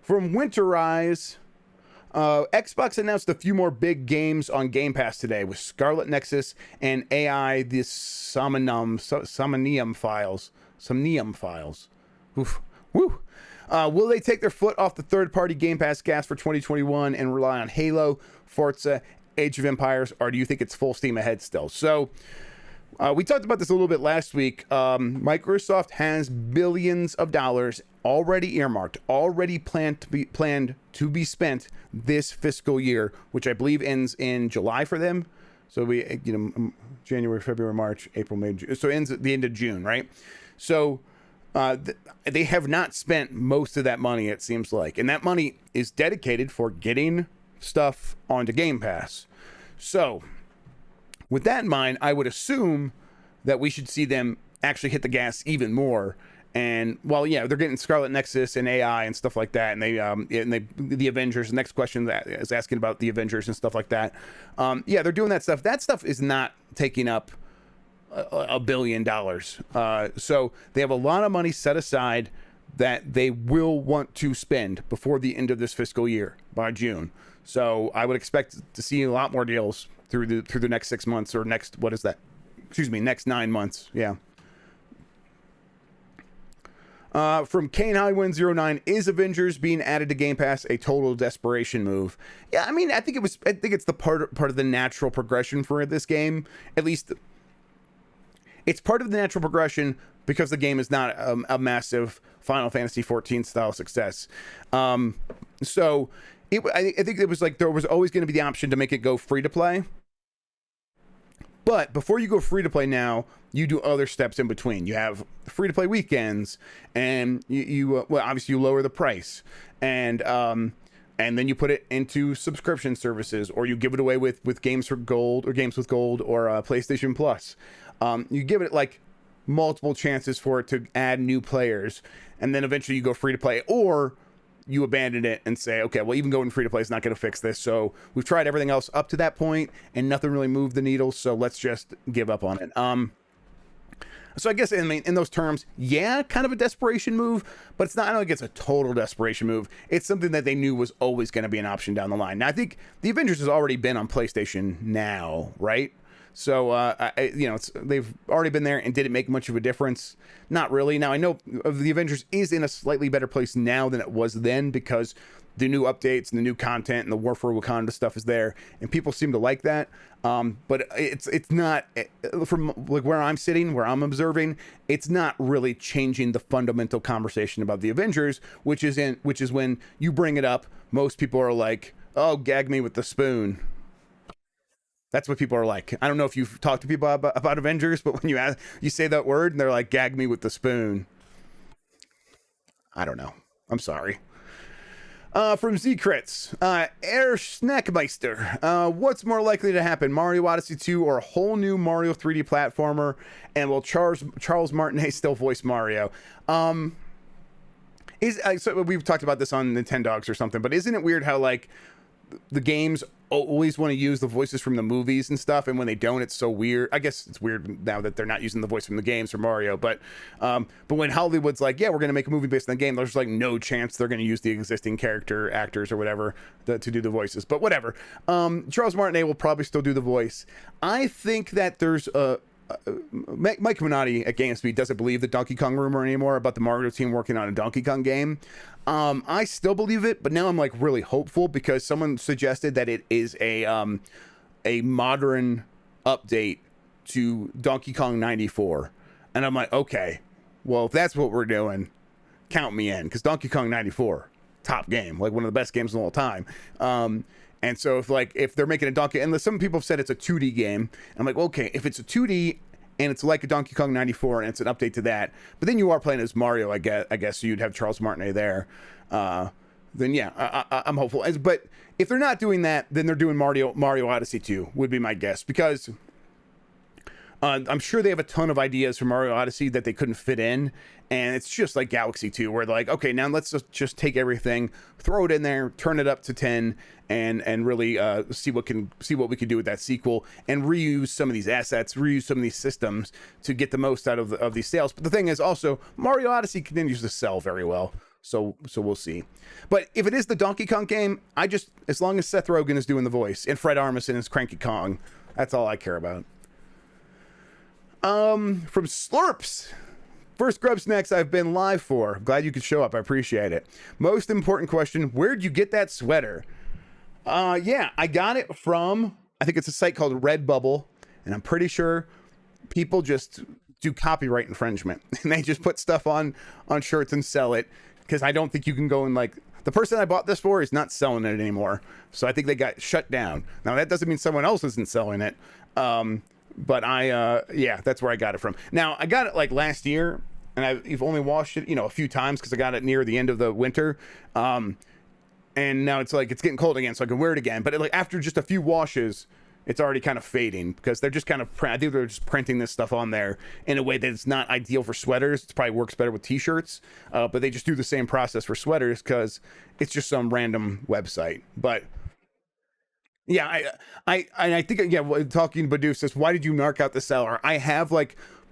S1: Winterize, Xbox announced a few more big games on Game Pass today with Scarlet Nexus and AI, the Somnium files. Oof. Woo. Will they take their foot off the third-party Game Pass gas for 2021 and rely on Halo, Forza, Age of Empires, or do you think it's full steam ahead still? So, we talked about this a little bit last week. Microsoft has billions of dollars already earmarked, already planned to be spent this fiscal year, which I believe ends in July for them. So we, you know, January, February, March, April, May, June. So it ends at the end of June, right? So they have not spent most of that money, it seems like, and that money is dedicated for getting stuff onto Game Pass. So with that in mind, I would assume that we should see them actually hit the gas even more. And well, yeah, they're getting Scarlet Nexus and AI and stuff like that, and the Avengers. The next question is asking about the Avengers and stuff like that. Yeah, they're doing that stuff. That stuff is not taking up $1 billion. So they have a lot of money set aside that they will want to spend before the end of this fiscal year by June. So I would expect to see a lot more deals through the next 6 months, or next, what is that? Excuse me, next 9 months. Yeah. From Kane Highwind 09, is Avengers being added to Game Pass a total desperation move? Yeah, I mean, I think it's the part of the natural progression for this game. At least it's part of the natural progression because the game is not a massive Final Fantasy 14 style success. So I think it was like there was always going to be the option to make it go free to play. But before you go free to play now, you do other steps in between. You have free to play weekends, and you obviously you lower the price, and then you put it into subscription services, or you give it away with games for gold, or games with gold, or PlayStation Plus. You give it like multiple chances for it to add new players, and then eventually you go free to play, or you abandon it and say, okay, well, even going free to play is not going to fix this. So we've tried everything else up to that point and nothing really moved the needle. So let's just give up on it. So I guess, I mean, in those terms, yeah, kind of a desperation move, but it's not, I don't think it's a total desperation move. It's something that they knew was always going to be an option down the line. Now, I think the Avengers has already been on PlayStation Now, right? So, they've already been there, and did it make much of a difference? Not really. Now, I know the Avengers is in a slightly better place now than it was then, because the new updates and the new content and the War for Wakanda stuff is there, and people seem to like that. But it's not, from like where I'm sitting, where I'm observing, it's not really changing the fundamental conversation about the Avengers, which is when you bring it up, most people are like, "Oh, gag me with the spoon." That's what people are like. I don't know if you've talked to people about Avengers, but when you say that word, and they're like, "Gag me with the spoon." I don't know. I'm sorry. From Z-Crits, Air Snackmeister, what's more likely to happen, Mario Odyssey 2 or a whole new Mario 3D platformer? And will Charles Martinet still voice Mario? So we've talked about this on Nintendogs or something, but isn't it weird how, like, the games always want to use the voices from the movies and stuff, and when they don't, it's so weird. I guess it's weird now that they're not using the voice from the games for Mario, but when Hollywood's like, yeah, we're going to make a movie based on the game, there's like no chance they're going to use the existing character actors or whatever to do the voices. But whatever. Charles Martinet will probably still do the voice. I think that there's Mike Minotti at GameSpeed doesn't believe the Donkey Kong rumor anymore about the Mario team working on a Donkey Kong game. I still believe it, but now I'm like really hopeful, because someone suggested that it is a modern update to Donkey Kong 94, and I'm like, okay, well, if that's what we're doing, count me in, because Donkey Kong 94, top game, like one of the best games of all time. And so if they're making a Donkey, and some people have said it's a 2D game, I'm like, okay, if it's a 2D and it's like a Donkey Kong 94 and it's an update to that, but then you are playing as Mario, I guess so you'd have Charles Martinet there. Then yeah, I'm hopeful. But if they're not doing that, then they're doing Mario Odyssey 2 would be my guess, because I'm sure they have a ton of ideas for Mario Odyssey that they couldn't fit in, and it's just like Galaxy 2, where they're like, okay, now let's just take everything, throw it in there, turn it up to 10, and really see what we can do with that sequel, and reuse some of these assets, reuse some of these systems to get the most out of these sales. But the thing is also, Mario Odyssey continues to sell very well, so we'll see. But if it is the Donkey Kong game, as long as Seth Rogen is doing the voice and Fred Armisen is Cranky Kong, that's all I care about. From Slurps, first GrubbSnax I've been live for. Glad you could show up. I appreciate it. Most important question: where'd you get that sweater? Yeah, I got it from, I think it's a site called Redbubble, and I'm pretty sure people just do copyright infringement, and they just put stuff on shirts and sell it, because I don't think you can go and, like, the person I bought this for is not selling it anymore, so I think they got shut down. Now that doesn't mean someone else isn't selling it. But yeah, that's where I got it from. Now, I got it like last year, and I've only washed it, a few times, because I got it near the end of the winter. And now it's getting cold again, so I can wear it again. But after just a few washes, it's already kind of fading, because they're just I think they're just printing this stuff on there in a way that it's not ideal for sweaters. It probably works better with t-shirts, but they just do the same process for sweaters, because it's just some random website. But yeah, I think, yeah, talking to Badu says, why did you narc out the seller? I have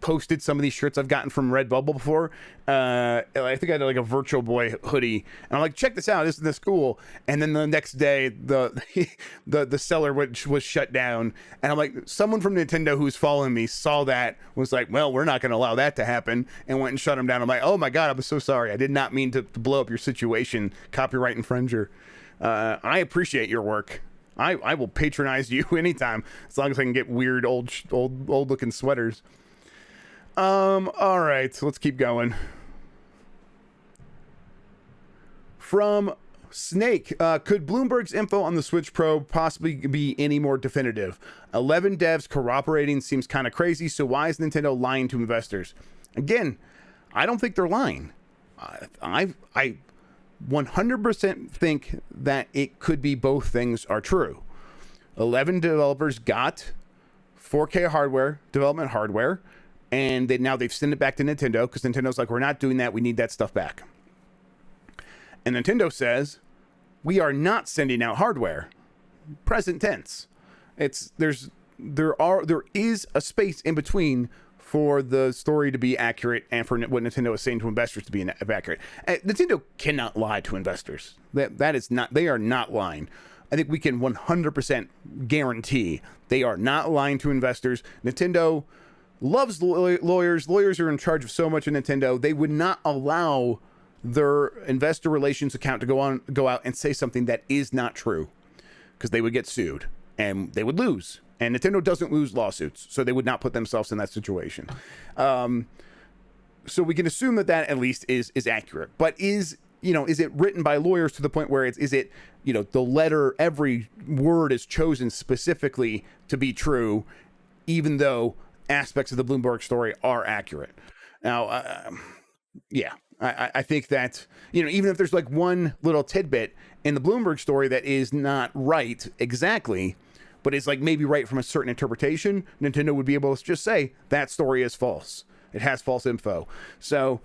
S1: posted some of these shirts I've gotten from Redbubble before. I think I did a Virtual Boy hoodie, and I'm like, check this out, isn't this cool? And then the next day, the seller was shut down, and I'm like, someone from Nintendo who's following me saw that, was like, well, we're not going to allow that to happen, and went and shut him down. I'm like, oh my god, I'm so sorry. I did not mean to blow up your situation, copyright infringer. I appreciate your work. I will patronize you anytime, as long as I can get weird old looking sweaters. All right, so let's keep going. From Snake, could Bloomberg's info on the Switch Pro possibly be any more definitive? 11 devs corroborating seems kind of crazy, so why is Nintendo lying to investors? Again, I don't think they're lying. I 100% think that it could be both things are true. 11 developers got 4K hardware, development hardware, and now they've sent it back to Nintendo, because Nintendo's like, we're not doing that, we need that stuff back. And Nintendo says, we are not sending out hardware. Present tense. There is a space in between for the story to be accurate and for what Nintendo is saying to investors to be accurate. Nintendo cannot lie to investors. That is not, they are not lying. I think we can 100% guarantee they are not lying to investors. Nintendo loves lawyers. Lawyers are in charge of so much in Nintendo. They would not allow their investor relations account to go out and say something that is not true, because they would get sued and they would lose. And Nintendo doesn't lose lawsuits, so they would not put themselves in that situation. So we can assume that at least is accurate. But is it written by lawyers to the point where is it the letter, every word is chosen specifically to be true, even though aspects of the Bloomberg story are accurate? Now, yeah, I think that, even if there's like one little tidbit in the Bloomberg story that is not right exactly, but is like maybe right from a certain interpretation, Nintendo would be able to just say that story is false. It has false info. So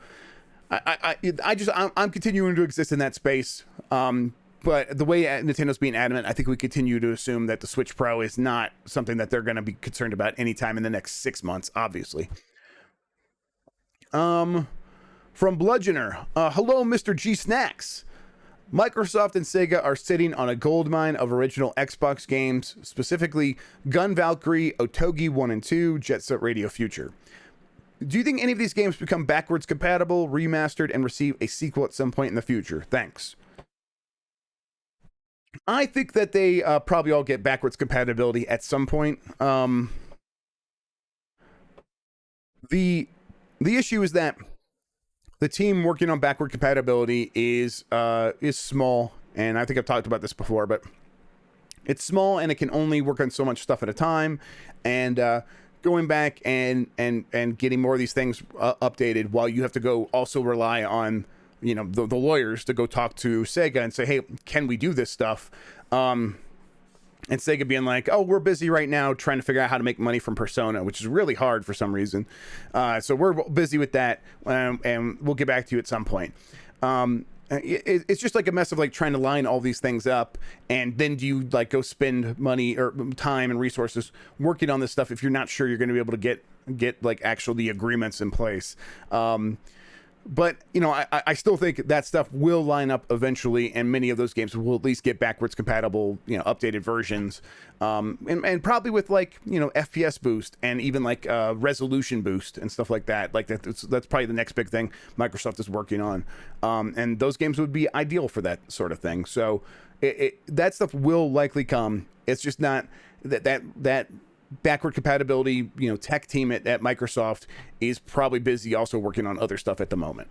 S1: I'm continuing to exist in that space. But the way Nintendo's being adamant, I think we continue to assume that the Switch Pro is not something that they're going to be concerned about anytime in the next 6 months, obviously. From Bludgeoner, hello, Mr. G Snax. Microsoft and Sega are sitting on a goldmine of original Xbox games, specifically Gun Valkyrie, Otogi 1 and 2, Jet Set Radio Future. Do you think any of these games become backwards compatible, remastered, and receive a sequel at some point in the future? Thanks. I think that they probably all get backwards compatibility at some point. The issue is that the team working on backward compatibility is small, and I think I've talked about this before, but it's small and it can only work on so much stuff at a time, and going back and getting more of these things updated while you have to go also rely on the lawyers to go talk to Sega and say, hey, can we do this stuff? And Sega being like, oh, we're busy right now trying to figure out how to make money from Persona, which is really hard for some reason. So we're busy with that, and we'll get back to you at some point. It's just like a mess of like trying to line all these things up, and then do you like go spend money or time and resources working on this stuff if you're not sure you're going to be able to get like actually agreements in place. But I still think that stuff will line up eventually, and many of those games will at least get backwards compatible, updated versions, and probably with like FPS boost and even like resolution boost and stuff like that. Like that's probably the next big thing Microsoft is working on, and those games would be ideal for that sort of thing. So that stuff will likely come. It's just not that backward compatibility, tech team at Microsoft is probably busy also working on other stuff at the moment.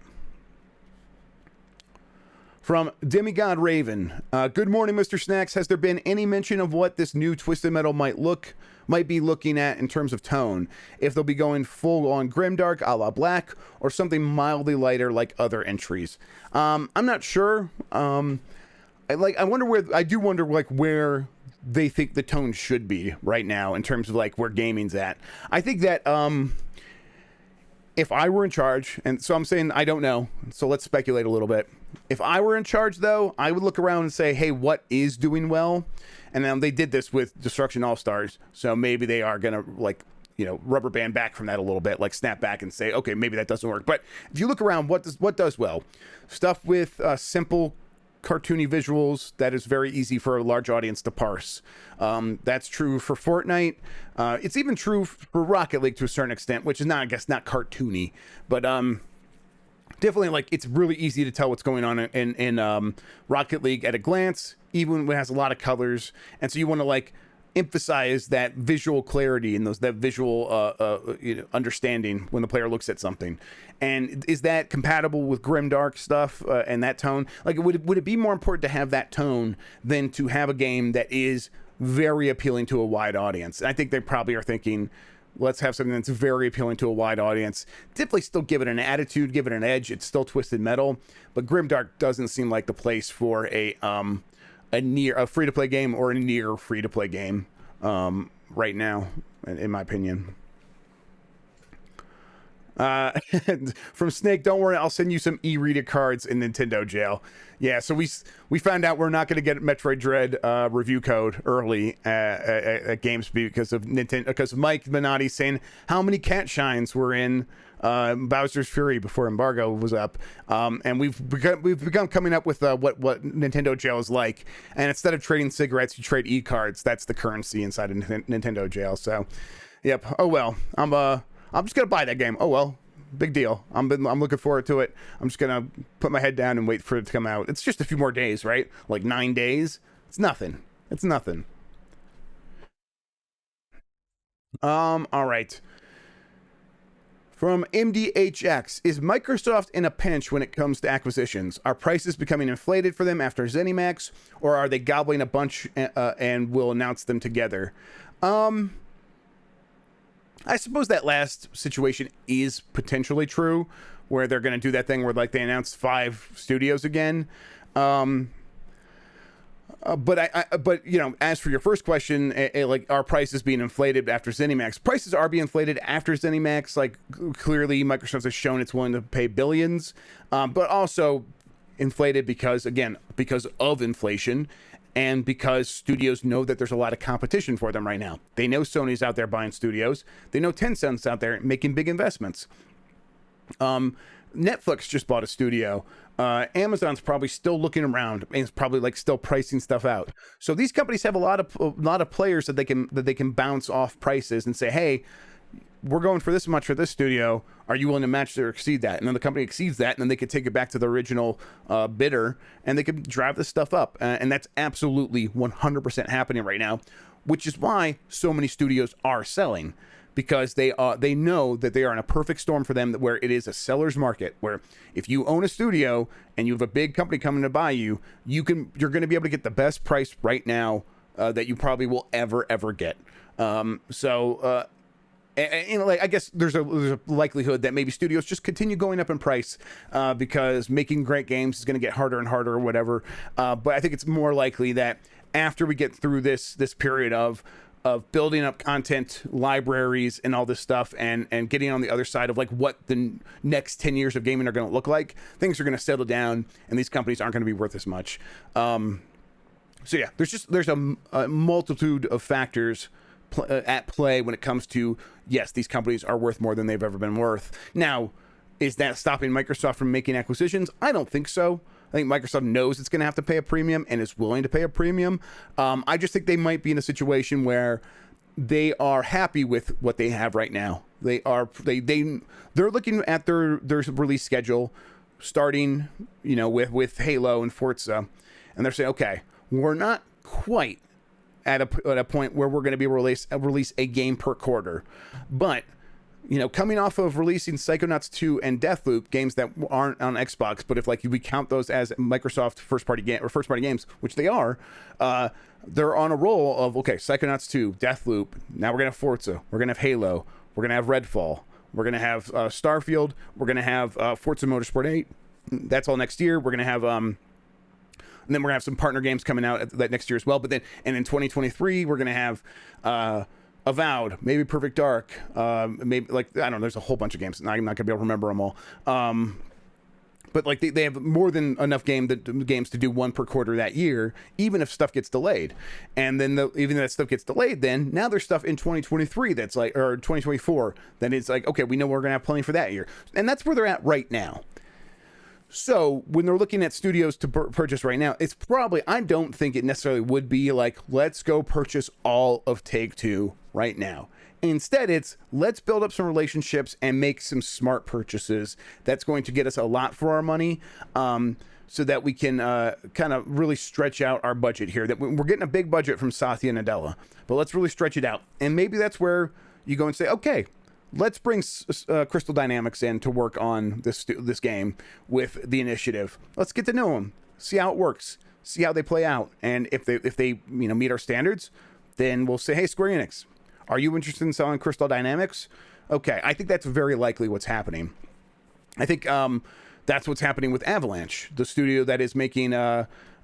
S1: From Demigod Raven, good morning, Mr. Snax. Has there been any mention of what this new Twisted Metal might be looking at in terms of tone? If they'll be going full on grimdark a la Black, or something mildly lighter like other entries? I'm not sure. I do wonder where they think the tone should be right now in terms of like where gaming's at. I think that if I were in charge, and so I'm saying I don't know, so let's speculate a little bit. If I were in charge, though, I would look around and say, hey, what is doing well? And they did this with Destruction All-Stars, so maybe they are gonna rubber band back from that a little bit, like snap back and say, okay, maybe that doesn't work. But if you look around, what does well? Stuff with simple cartoony visuals that is very easy for a large audience to parse. That's true for Fortnite. It's even true for Rocket League to a certain extent, which is not, I guess, not cartoony, but definitely like it's really easy to tell what's going on in Rocket League at a glance, even when it has a lot of colors. And so you want to like emphasize that visual clarity and that visual understanding when the player looks at something. And is that compatible with grimdark stuff and that tone? Like, would it be more important to have that tone than to have a game that is very appealing to a wide audience? And I think they probably are thinking, let's have something that's very appealing to a wide audience. Definitely still give it an attitude, give it an edge. It's still Twisted Metal, but grimdark doesn't seem like the place for a free-to-play game or a near free-to-play game right now, in my opinion. From Snake, don't worry, I'll send you some e-reader cards in Nintendo jail. Yeah, so we found out we're not going to get Metroid Dread review code early at GameSpeed because of Nintendo, because Mike Minotti saying how many cat shines were in Bowser's Fury before embargo was up, and we've begun coming up with what Nintendo jail is like, and instead of trading cigarettes, you trade e-cards. That's the currency inside of Nintendo jail. So, yep. Oh well, I'm just gonna buy that game. Oh well, big deal. I'm looking forward to it. I'm just gonna put my head down and wait for it to come out. It's just a few more days, right? Like 9 days. It's nothing. It's nothing. All right. From MDHX, is Microsoft in a pinch when it comes to acquisitions? Are prices becoming inflated for them after ZeniMax, or are they gobbling a bunch and will announce them together? I suppose that last situation is potentially true, where they're going to do that thing where like they announce 5 studios again. But you know, as for your first question, like are prices being inflated after ZeniMax? Prices are being inflated after ZeniMax. Like clearly, Microsoft has shown it's willing to pay billions, but also inflated because of inflation. And because studios know that there's a lot of competition for them right now. They know Sony's out there buying studios. They know Tencent's out there making big investments. Netflix just bought a studio. Amazon's probably still looking around and is probably like still pricing stuff out. So these companies have a lot of players that they can bounce off prices and say, hey, we're going for this much for this studio. Are you willing to match or exceed that? And then the company exceeds that, and then they could take it back to the original bidder, and they could drive this stuff up. And that's absolutely 100% happening right now, which is why so many studios are selling, because they know that they are in a perfect storm for them, where it is a seller's market, where if you own a studio and you have a big company coming to buy you, you're going to be able to get the best price right now that you probably will ever get. And, you know, like I guess there's a likelihood that maybe studios just continue going up in price because making great games is going to get harder and harder or whatever. But I think it's more likely that after we get through this period of building up content libraries and all this stuff, and getting on the other side of like what the next 10 years of gaming are going to look like, things are going to settle down and these companies aren't going to be worth as much. So yeah, there's a multitude of factors at play when it comes to, yes, these companies are worth more than they've ever been worth. Now, is that stopping Microsoft from making acquisitions? I don't think so. I think Microsoft knows it's going to have to pay a premium and is willing to pay a premium. I just think they might be in a situation where they are happy with what they have right now. They're looking at their release schedule, starting, you know, with Halo and Forza, and they're saying, okay, we're not quite at a point where we're going to be release a game per quarter, but you know, coming off of releasing Psychonauts 2 and Deathloop, games that aren't on Xbox, but if like we count those as Microsoft first party games, which they are, they're on a roll of, okay, Psychonauts 2, Deathloop, now we're gonna have Forza, we're gonna have Halo, we're gonna have Redfall, we're gonna have Starfield, we're gonna have Forza Motorsport 8. That's all next year. We're gonna have and then we're gonna have some partner games coming out that next year as well. But then, and in 2023, we're gonna have Avowed, maybe Perfect Dark, maybe like I don't know. There's a whole bunch of games. I'm not gonna be able to remember them all. But like they have more than enough games to do one per quarter that year, even if stuff gets delayed. And then even that stuff gets delayed, then now there's stuff in 2023 that's like, or 2024, then it's like, okay, we know we're gonna have plenty for that year, and that's where they're at right now. So when they're looking at studios to purchase right now, it's probably, I don't think it necessarily would be like, let's go purchase all of Take-Two right now. Instead, it's let's build up some relationships and make some smart purchases that's going to get us a lot for our money, so that we can kind of really stretch out our budget here. That we're getting a big budget from Satya Nadella, but let's really stretch it out. And maybe that's where you go and say, okay, let's bring Crystal Dynamics in to work on this game with the initiative. Let's get to know them, see how it works, see how they play out, and if they meet our standards, then we'll say, hey, Square Enix, are you interested in selling Crystal Dynamics? Okay, I think that's very likely what's happening. I think that's what's happening with Avalanche, the studio that is making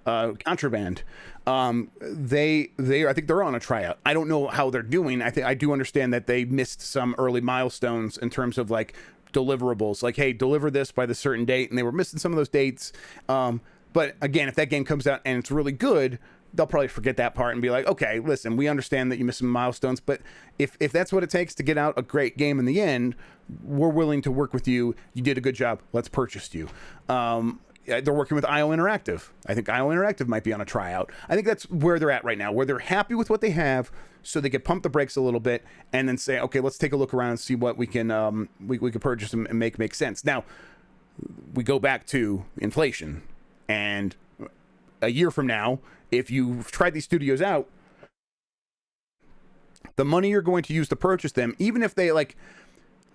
S1: Contraband. I think they're on a tryout. I don't know how they're doing. I do understand that they missed some early milestones in terms of like deliverables, like, hey, deliver this by the certain date, and they were missing some of those dates. But again, if that game comes out and it's really good, they'll probably forget that part and be like, okay, listen, we understand that you missed some milestones, but if that's what it takes to get out a great game in the end, we're willing to work with you. You did a good job. Let's purchase you. They're working with IO Interactive. I think IO Interactive might be on a tryout. I think that's where they're at right now, where they're happy with what they have, so they could pump the brakes a little bit and then say, okay, let's take a look around and see what we can we can purchase and make sense. Now, we go back to inflation, and a year from now, if you've tried these studios out, the money you're going to use to purchase them, even if they like,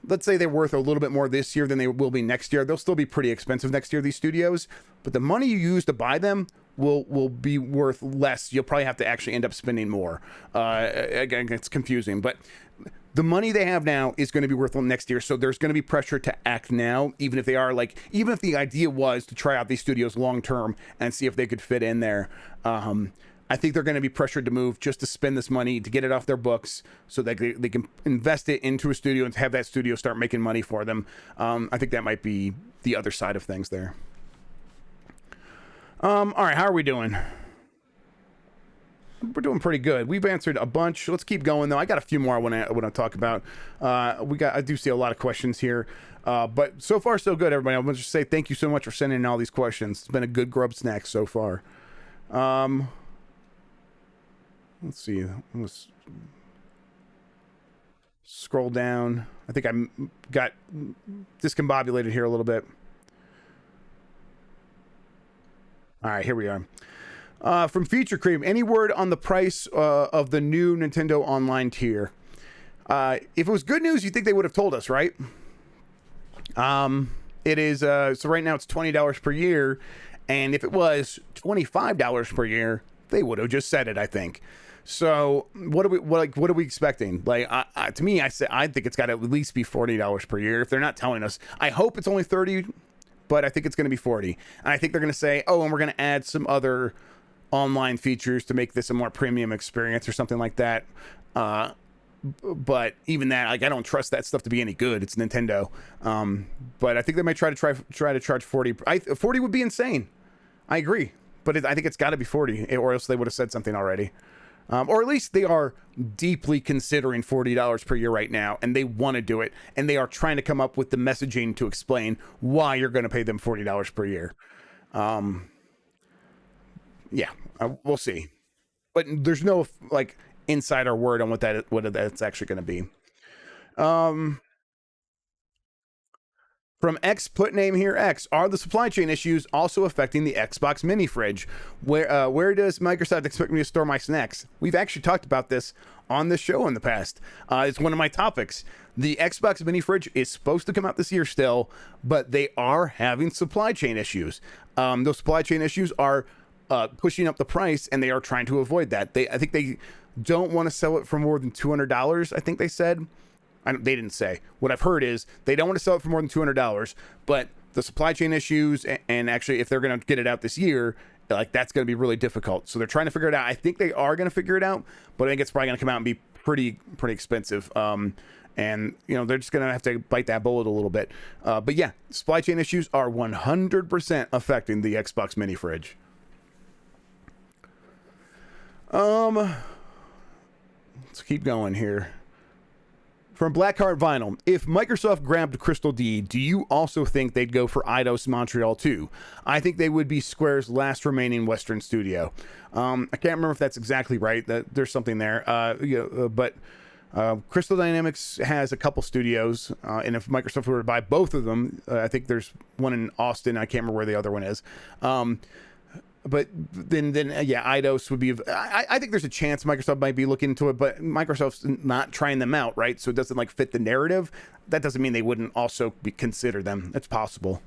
S1: let's say they're worth a little bit more this year than they will be next year, they'll still be pretty expensive next year, these studios, but the money you use to buy them will be worth less. You'll probably have to actually end up spending more. Again, it's confusing, but the money they have now is going to be worth next year, so there's going to be pressure to act now, even if they are like, even if the idea was to try out these studios long term and see if they could fit in there. I think they're going to be pressured to move just to spend this money to get it off their books so that they can invest it into a studio and have that studio start making money for them. I think that might be the other side of things there. All right, how are we doing? We're doing pretty good. We've answered a bunch. Let's keep going though. I got a few more I want to talk about. I do see a lot of questions here, but so far so good, everybody. I want to just say thank you so much for sending in all these questions. It's been a good GrubbSnax so far. Let's see. Let's scroll down. I think I got discombobulated here a little bit. All right, here we are. From Feature Cream, any word on the price of the new Nintendo Online tier? If it was good news, you think they would have told us, right? It is, so right now it's $20 per year, and if it was $25 per year, they would have just said it, I think. So what are we expecting? Like, to me, I think it's got to at least be $40 per year. If they're not telling us, I hope it's only 30, but I think it's going to be 40. And I think they're going to say, oh, and we're going to add some other online features to make this a more premium experience or something like that. But even that, like, I don't trust that stuff to be any good. It's Nintendo. But I think they might try to charge 40. 40 would be insane. I agree. But I think it's got to be 40, or else they would have said something already. Or at least they are deeply considering $40 per year right now, and they want to do it, and they are trying to come up with the messaging to explain why you're going to pay them $40 per year. Yeah, we'll see. But there's no like insider word on what that's actually going to be. From X put name here X, are the supply chain issues also affecting the Xbox mini fridge? Where does Microsoft expect me to store my snacks? We've actually talked about this on this show in the past. It's one of my topics. The Xbox mini fridge is supposed to come out this year still, but they are having supply chain issues. Those supply chain issues are pushing up the price, and they are trying to avoid that. I think they don't want to sell it for more than $200. I think they said. They didn't say. What I've heard is they don't want to sell it for more than $200, but the supply chain issues, and actually if they're going to get it out this year, like, that's going to be really difficult. So they're trying to figure it out. I think they are going to figure it out, but I think it's probably going to come out and be pretty expensive. And they're just going to have to bite that bullet a little bit. But yeah, supply chain issues are 100% affecting the Xbox mini fridge. Let's keep going here. From Blackheart Vinyl, if Microsoft grabbed Crystal D, do you also think they'd go for Eidos Montreal 2? I think they would be Square's last remaining Western studio. I can't remember if that's exactly right. There's something there. But Crystal Dynamics has a couple studios, and if Microsoft were to buy both of them, I think there's one in Austin. I can't remember where the other one is. But then yeah, Eidos would be. I think there's a chance Microsoft might be looking into it, but Microsoft's not trying them out, right? So it doesn't like fit the narrative. That doesn't mean they wouldn't also consider them. It's possible.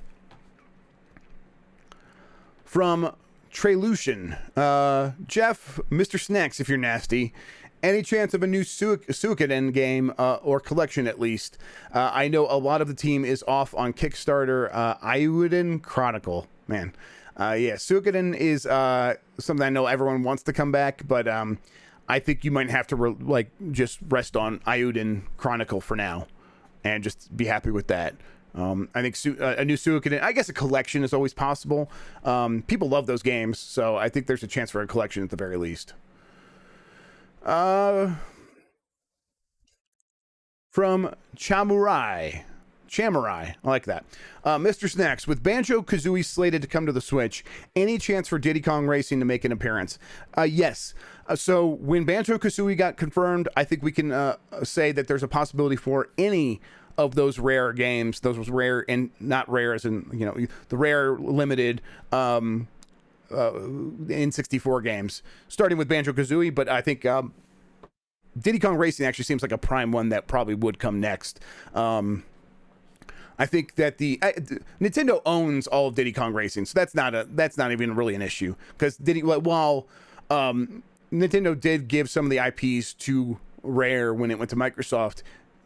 S1: From Trelution, Jeff, Mr. Snax, if you're nasty, any chance of a new Suikoden game or collection at least? I know a lot of the team is off on Kickstarter. Eiyuden Chronicle, man. Yeah, Suikoden is something I know everyone wants to come back, but I think you might have to just rest on Ayuden Chronicle for now, and just be happy with that. I think a new Suikoden, I guess a collection is always possible. People love those games, so I think there's a chance for a collection at the very least. From Chamurai, I like that. Mr. Snax, with Banjo-Kazooie slated to come to the Switch, any chance for Diddy Kong Racing to make an appearance? Yes. So when Banjo-Kazooie got confirmed, I think we can say that there's a possibility for any of those rare games, those rare and not rare as in, the rare limited N64 games, starting with Banjo-Kazooie, but I think Diddy Kong Racing actually seems like a prime one that probably would come next. I think that Nintendo owns all of Diddy Kong Racing, so that's not even really an issue, because while Nintendo did give some of the IPs to Rare when it went to Microsoft,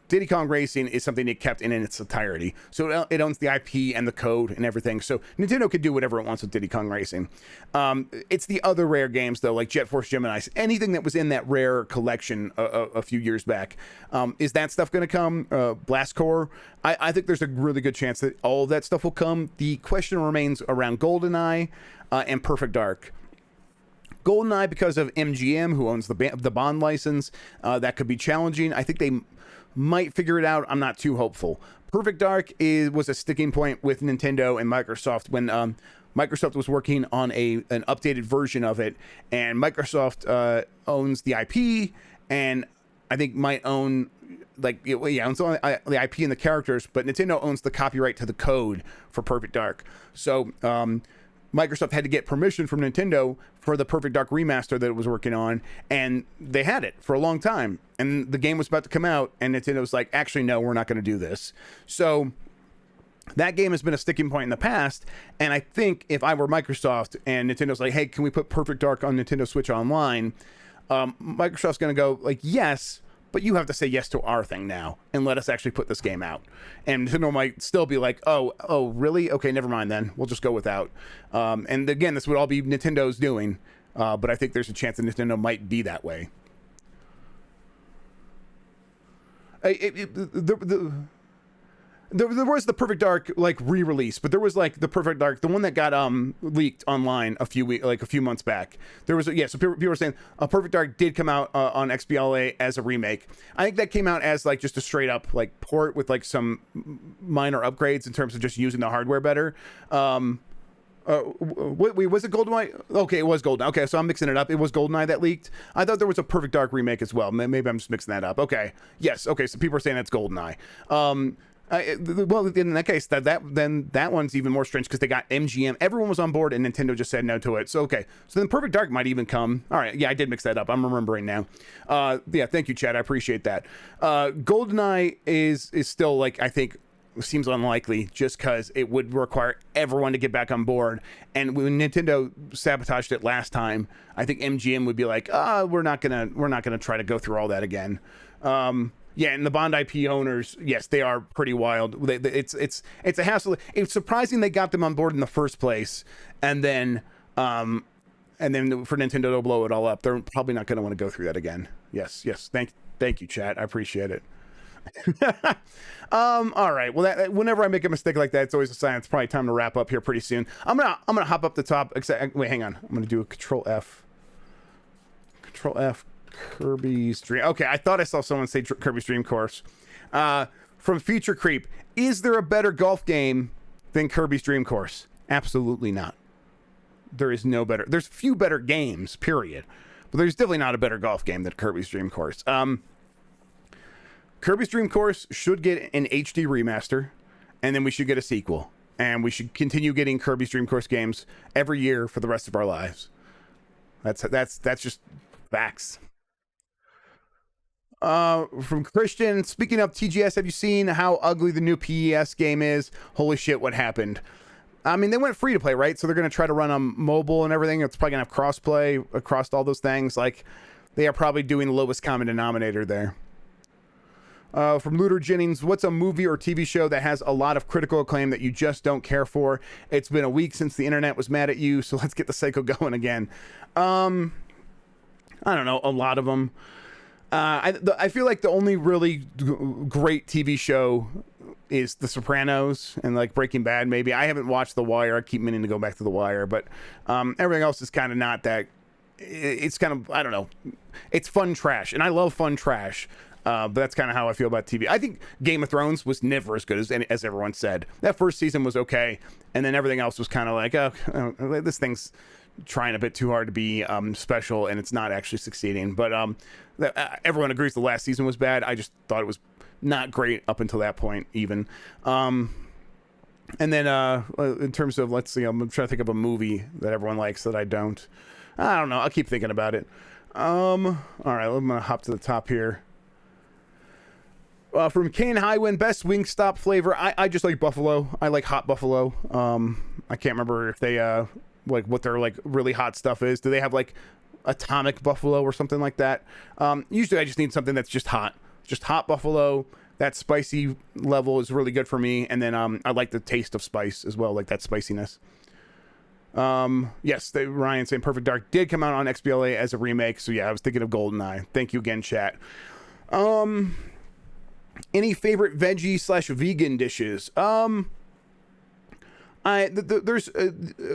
S1: Diddy Kong Racing is something it kept in its entirety. So it owns the IP and the code and everything. So Nintendo could do whatever it wants with Diddy Kong Racing. It's the other Rare games, though, like Jet Force Gemini. Anything that was in that Rare collection a few years back. Is that stuff going to come? Blast Core? I think there's a really good chance that all of that stuff will come. The question remains around GoldenEye and Perfect Dark. GoldenEye, because of MGM, who owns the Bond license, that could be challenging. I think they might figure it out. I'm not too hopeful. Perfect Dark was a sticking point with Nintendo and Microsoft when Microsoft was working on an updated version of it, and Microsoft owns the IP, and I think might own owns the IP and the characters, but Nintendo owns the copyright to the code for Perfect Dark. So Microsoft had to get permission from Nintendo for the Perfect Dark remaster that it was working on, and they had it for a long time. And the game was about to come out, and Nintendo was like, actually, no, we're not going to do this. So that game has been a sticking point in the past, and I think if I were Microsoft and Nintendo's like, hey, can we put Perfect Dark on Nintendo Switch Online? Microsoft's going to go like, yes, but you have to say yes to our thing now and let us actually put this game out. And Nintendo might still be like, oh, really? Okay, never mind then. We'll just go without. And again, this would all be Nintendo's doing, but I think there's a chance that Nintendo might be that way. There was the Perfect Dark re-release, but there was the Perfect Dark, the one that got leaked online a few months back. There was so people were saying Perfect Dark did come out on XBLA as a remake. I think that came out as just a straight up port with some minor upgrades in terms of just using the hardware better. Wait, was it GoldenEye? Okay, it was GoldenEye. Okay, so I'm mixing it up. It was GoldenEye that leaked. I thought there was a Perfect Dark remake as well. Maybe I'm just mixing that up. Okay, yes. Okay, so people are saying that's GoldenEye. Well, in that case, then that one's even more strange because they got MGM. Everyone was on board, and Nintendo just said no to it. So okay, so then Perfect Dark might even come. All right, yeah, I did mix that up. I'm remembering now. Yeah, thank you, Chad. I appreciate that. GoldenEye is still I think seems unlikely just because it would require everyone to get back on board. And when Nintendo sabotaged it last time, I think MGM would be like, we're not gonna try to go through all that again. Yeah, and the Bond IP owners, yes, they are pretty wild. It's a hassle. It's surprising they got them on board in the first place, and then for Nintendo to blow it all up, they're probably not going to want to go through that again. Yes. Thank you, chat. I appreciate it. All right. Well, whenever I make a mistake like that, it's always a sign it's probably time to wrap up here pretty soon. I'm gonna hop up the top. Wait, hang on. I'm gonna do a Control F. Kirby's Dream. Okay, I thought I saw someone say Kirby's Dream Course. From Future Creep, is there a better golf game than Kirby's Dream Course? Absolutely not. There is no better. There's few better games, period. But there's definitely not a better golf game than Kirby's Dream Course. Kirby's Dream Course should get an HD remaster, and then we should get a sequel. And we should continue getting Kirby's Dream Course games every year for the rest of our lives. That's just facts. From Christian, speaking of TGS, have you seen how ugly the new PES game is? Holy shit, what happened? I mean, they went free to play, right? So they're going to try to run on mobile and everything. It's probably going to have crossplay across all those things. They are probably doing the lowest common denominator there. From Looter Jennings, what's a movie or TV show that has a lot of critical acclaim that you just don't care for? It's been a week since the internet was mad at you, so let's get the cycle going again. I don't know, a lot of them. I feel like the only really great TV show is The Sopranos and like Breaking Bad. Maybe I haven't watched The Wire. I keep meaning to go back to The Wire, but everything else is kind of not that. It's kind of, I don't know. It's fun trash, and I love fun trash. But that's kind of how I feel about TV. I think Game of Thrones was never as good as everyone said. That first season was okay, and then everything else was kind of like, oh, this thing's trying a bit too hard to be special, and it's not actually succeeding. But everyone agrees the last season was bad. I just thought it was not great up until that point, even. And then in terms of, let's see, I'm trying to think of a movie that everyone likes that I don't. I don't know. I'll keep thinking about it. All right, I'm gonna hop to the top here. From Kane Highwind, best Wingstop flavor. I just like buffalo. I like hot buffalo. I can't remember if they like what their like really hot stuff is. Do they have like atomic buffalo or something like that? Usually I just need something that's just hot buffalo. That spicy level is really good for me, and then I like the taste of spice as well, like that spiciness. Yes, Ryan saying Perfect Dark did come out on XBLA as a remake, so yeah, I was thinking of GoldenEye. Thank you again, chat. Any favorite veggie / vegan dishes? There's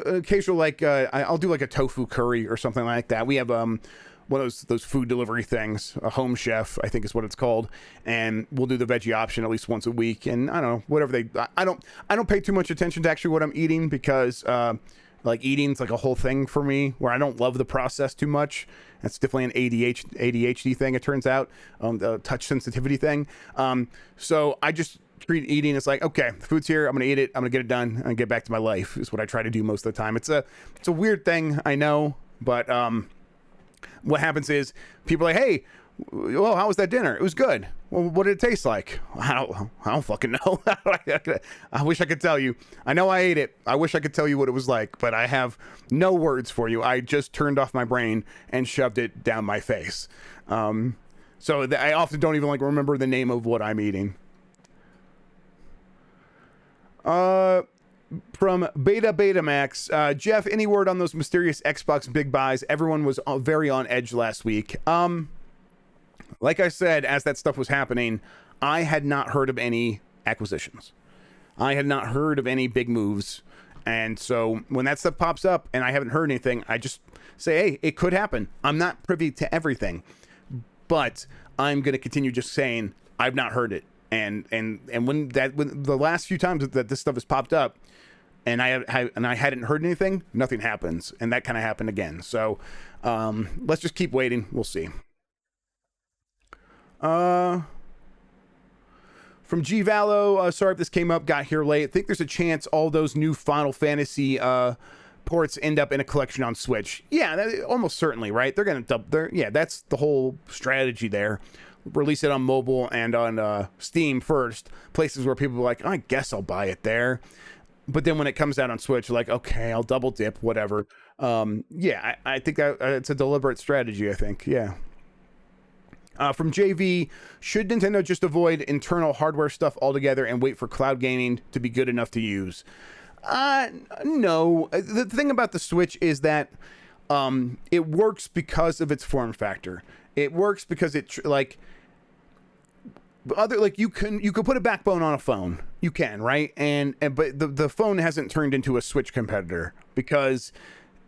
S1: occasional, like I'll do like a tofu curry or something like that. We have one of those food delivery things, a Home Chef, I think is what it's called, and we'll do the veggie option at least once a week. And I don't know, whatever I don't pay too much attention to actually what I'm eating, because like eating's like a whole thing for me where I don't love the process too much. That's definitely an ADHD thing, it turns out, the touch sensitivity thing. So I just treat eating as like, okay, the food's here, I'm gonna eat it, I'm gonna get it done, and get back to my life, is what I try to do most of the time. It's a weird thing, I know, but what happens is people are like, hey, well, how was that dinner? It was good. Well, what did it taste like? I don't fucking know. I wish I could tell you. I know I ate it. I wish I could tell you what it was like, but I have no words for you. I just turned off my brain and shoved it down my face. So I often don't even like remember the name of what I'm eating. From Beta Max, Jeff, any word on those mysterious Xbox big buys? Everyone was very on edge last week. Like I said, as that stuff was happening, I had not heard of any acquisitions. I had not heard of any big moves. And so when that stuff pops up and I haven't heard anything, I just say, hey, it could happen. I'm not privy to everything, but I'm going to continue just saying I've not heard it. And when the last few times that this stuff has popped up and I hadn't heard anything, nothing happens. And that kind of happened again. So let's just keep waiting. We'll see. From G Vallo, sorry if this came up, got here late. I think there's a chance all those new Final Fantasy ports end up in a collection on Switch. Yeah, almost certainly, right? They're gonna that's the whole strategy there. Release it on mobile and on Steam first, places where people are like, I guess I'll buy it there. But then when it comes out on Switch, you're like, okay, I'll double dip, whatever. I think that it's a deliberate strategy, I think. Yeah. From JV, should Nintendo just avoid internal hardware stuff altogether and wait for cloud gaming to be good enough to use? No. The thing about the Switch is that it works because of its form factor. It works because you could put a backbone on a phone. You can, right? But the phone hasn't turned into a Switch competitor because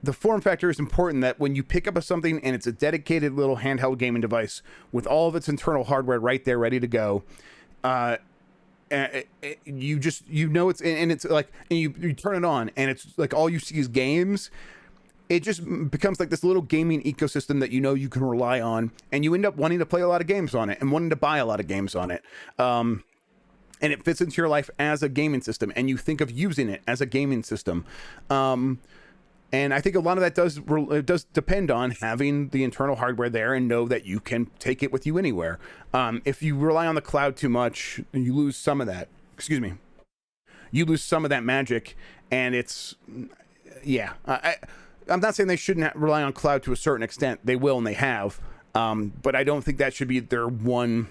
S1: the form factor is important, that when you pick up something and it's a dedicated little handheld gaming device with all of its internal hardware right there ready to go, you turn it on and it's like all you see is games. It just becomes like this little gaming ecosystem that you can rely on, and you end up wanting to play a lot of games on it and wanting to buy a lot of games on it. And it fits into your life as a gaming system, and you think of using it as a gaming system. And I think a lot of that does depend on having the internal hardware there and know that you can take it with you anywhere. If you rely on the cloud too much, you lose some of that. You lose some of that magic, and I'm not saying they shouldn't rely on cloud to a certain extent. They will, and they have. But I don't think that should be their one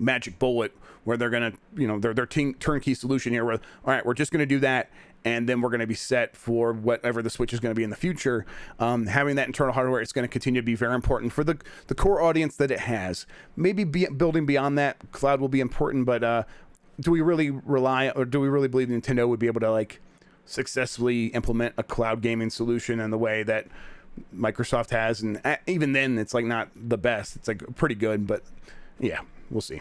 S1: magic bullet where they're gonna, their turnkey solution here. Where all right, we're just gonna do that, and then we're gonna be set for whatever the Switch is gonna be in the future. Having that internal hardware is gonna continue to be very important for the core audience that it has. Maybe building beyond that, cloud will be important, but do we really rely, or do we really believe Nintendo would be able to like successfully implement a cloud gaming solution in the way that Microsoft has? And even then, it's like not the best. It's like pretty good, but yeah, we'll see.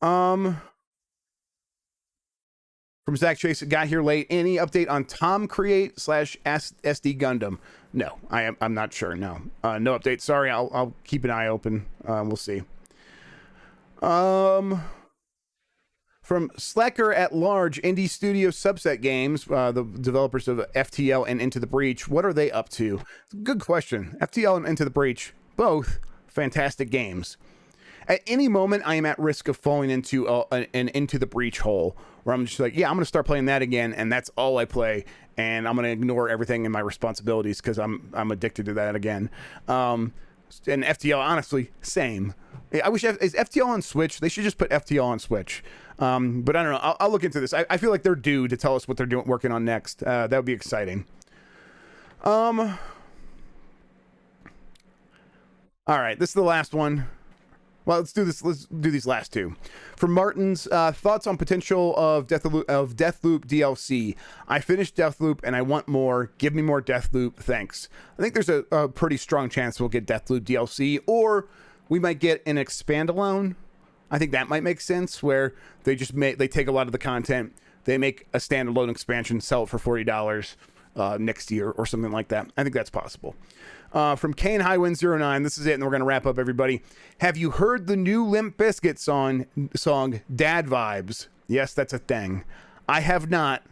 S1: From Zach Chase, got here late. Any update on Tom Create / SD Gundam? No, I'm not sure. No, no update. Sorry, I'll keep an eye open. We'll see. From Slacker at Large, Indie Studio Subset Games, the developers of FTL and Into the Breach, what are they up to? Good question. FTL and Into the Breach, both fantastic games. At any moment, I am at risk of falling into an Into the Breach hole, where I'm just like, yeah, I'm going to start playing that again, and that's all I play, and I'm going to ignore everything in my responsibilities because I'm addicted to that again. And FTL, honestly, same. I wish is FTL on Switch. They should just put FTL on Switch. But I don't know. I'll look into this. I feel like they're due to tell us what they're working on next. That would be exciting. All right, this is the last one. Well, let's do this. Let's do these last two. From Martin's, thoughts on potential of Deathloop DLC. I finished Deathloop and I want more. Give me more Deathloop. Thanks. I think there's a pretty strong chance we'll get Deathloop DLC, or we might get an expandalone. I think that might make sense, where they take a lot of the content, they make a standalone expansion, sell it for $40 next year or something like that. I think that's possible. From Kane Highwind 09, this is it, and we're going to wrap up, everybody. Have you heard the new Limp Bizkit song Dad Vibes? Yes, that's a thing. I have not.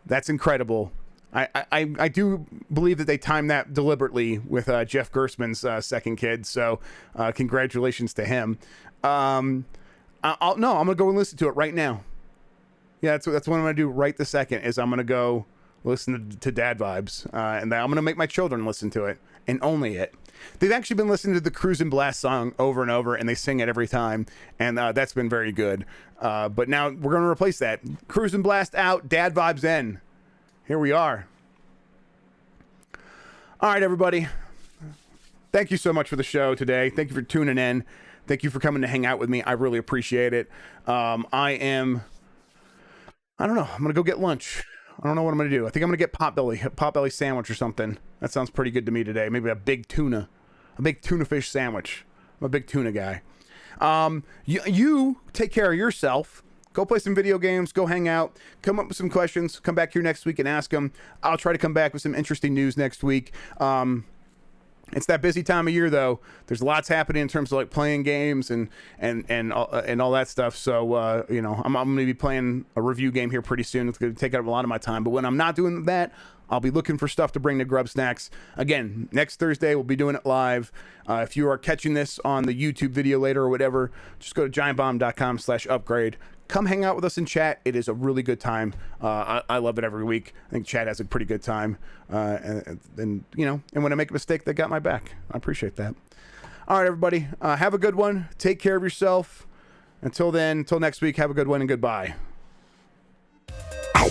S1: That's incredible. I do believe that they timed that deliberately with Jeff Gerstmann's second kid, so congratulations to him. I'm going to go and listen to it right now. Yeah, that's what I'm going to do right this second, is I'm going to go listen to Dad Vibes, and I'm going to make my children listen to it, and only it. They've actually been listening to the Cruise and Blast song over and over, and they sing it every time, and that's been very good. But now we're going to replace that. Cruise and Blast out, Dad Vibes in. Here we are. All right, everybody. Thank you so much for the show today. Thank you for tuning in. Thank you for coming to hang out with me. I really appreciate it. I don't know. I'm going to go get lunch. I don't know what I'm going to do. I think I'm going to get potbelly sandwich or something. That sounds pretty good to me today. Maybe a big tuna fish sandwich. I'm a big tuna guy. You take care of yourself. Go play some video games. Go hang out. Come up with some questions. Come back here next week and ask them. I'll try to come back with some interesting news next week. It's that busy time of year, though. There's lots happening in terms of like playing games and all that stuff. So I'm going to be playing a review game here pretty soon. It's going to take up a lot of my time. But when I'm not doing that, I'll be looking for stuff to bring to GrubbSnax. Again, next Thursday we'll be doing it live. If you are catching this on the YouTube video later or whatever, just go to giantbomb.com/upgrade. Come hang out with us and chat. It is a really good time. I love it every week. I think Chad has a pretty good time. And when I make a mistake, they got my back. I appreciate that. All right, everybody. Have a good one. Take care of yourself. Until then, until next week, have a good one and goodbye. Ow.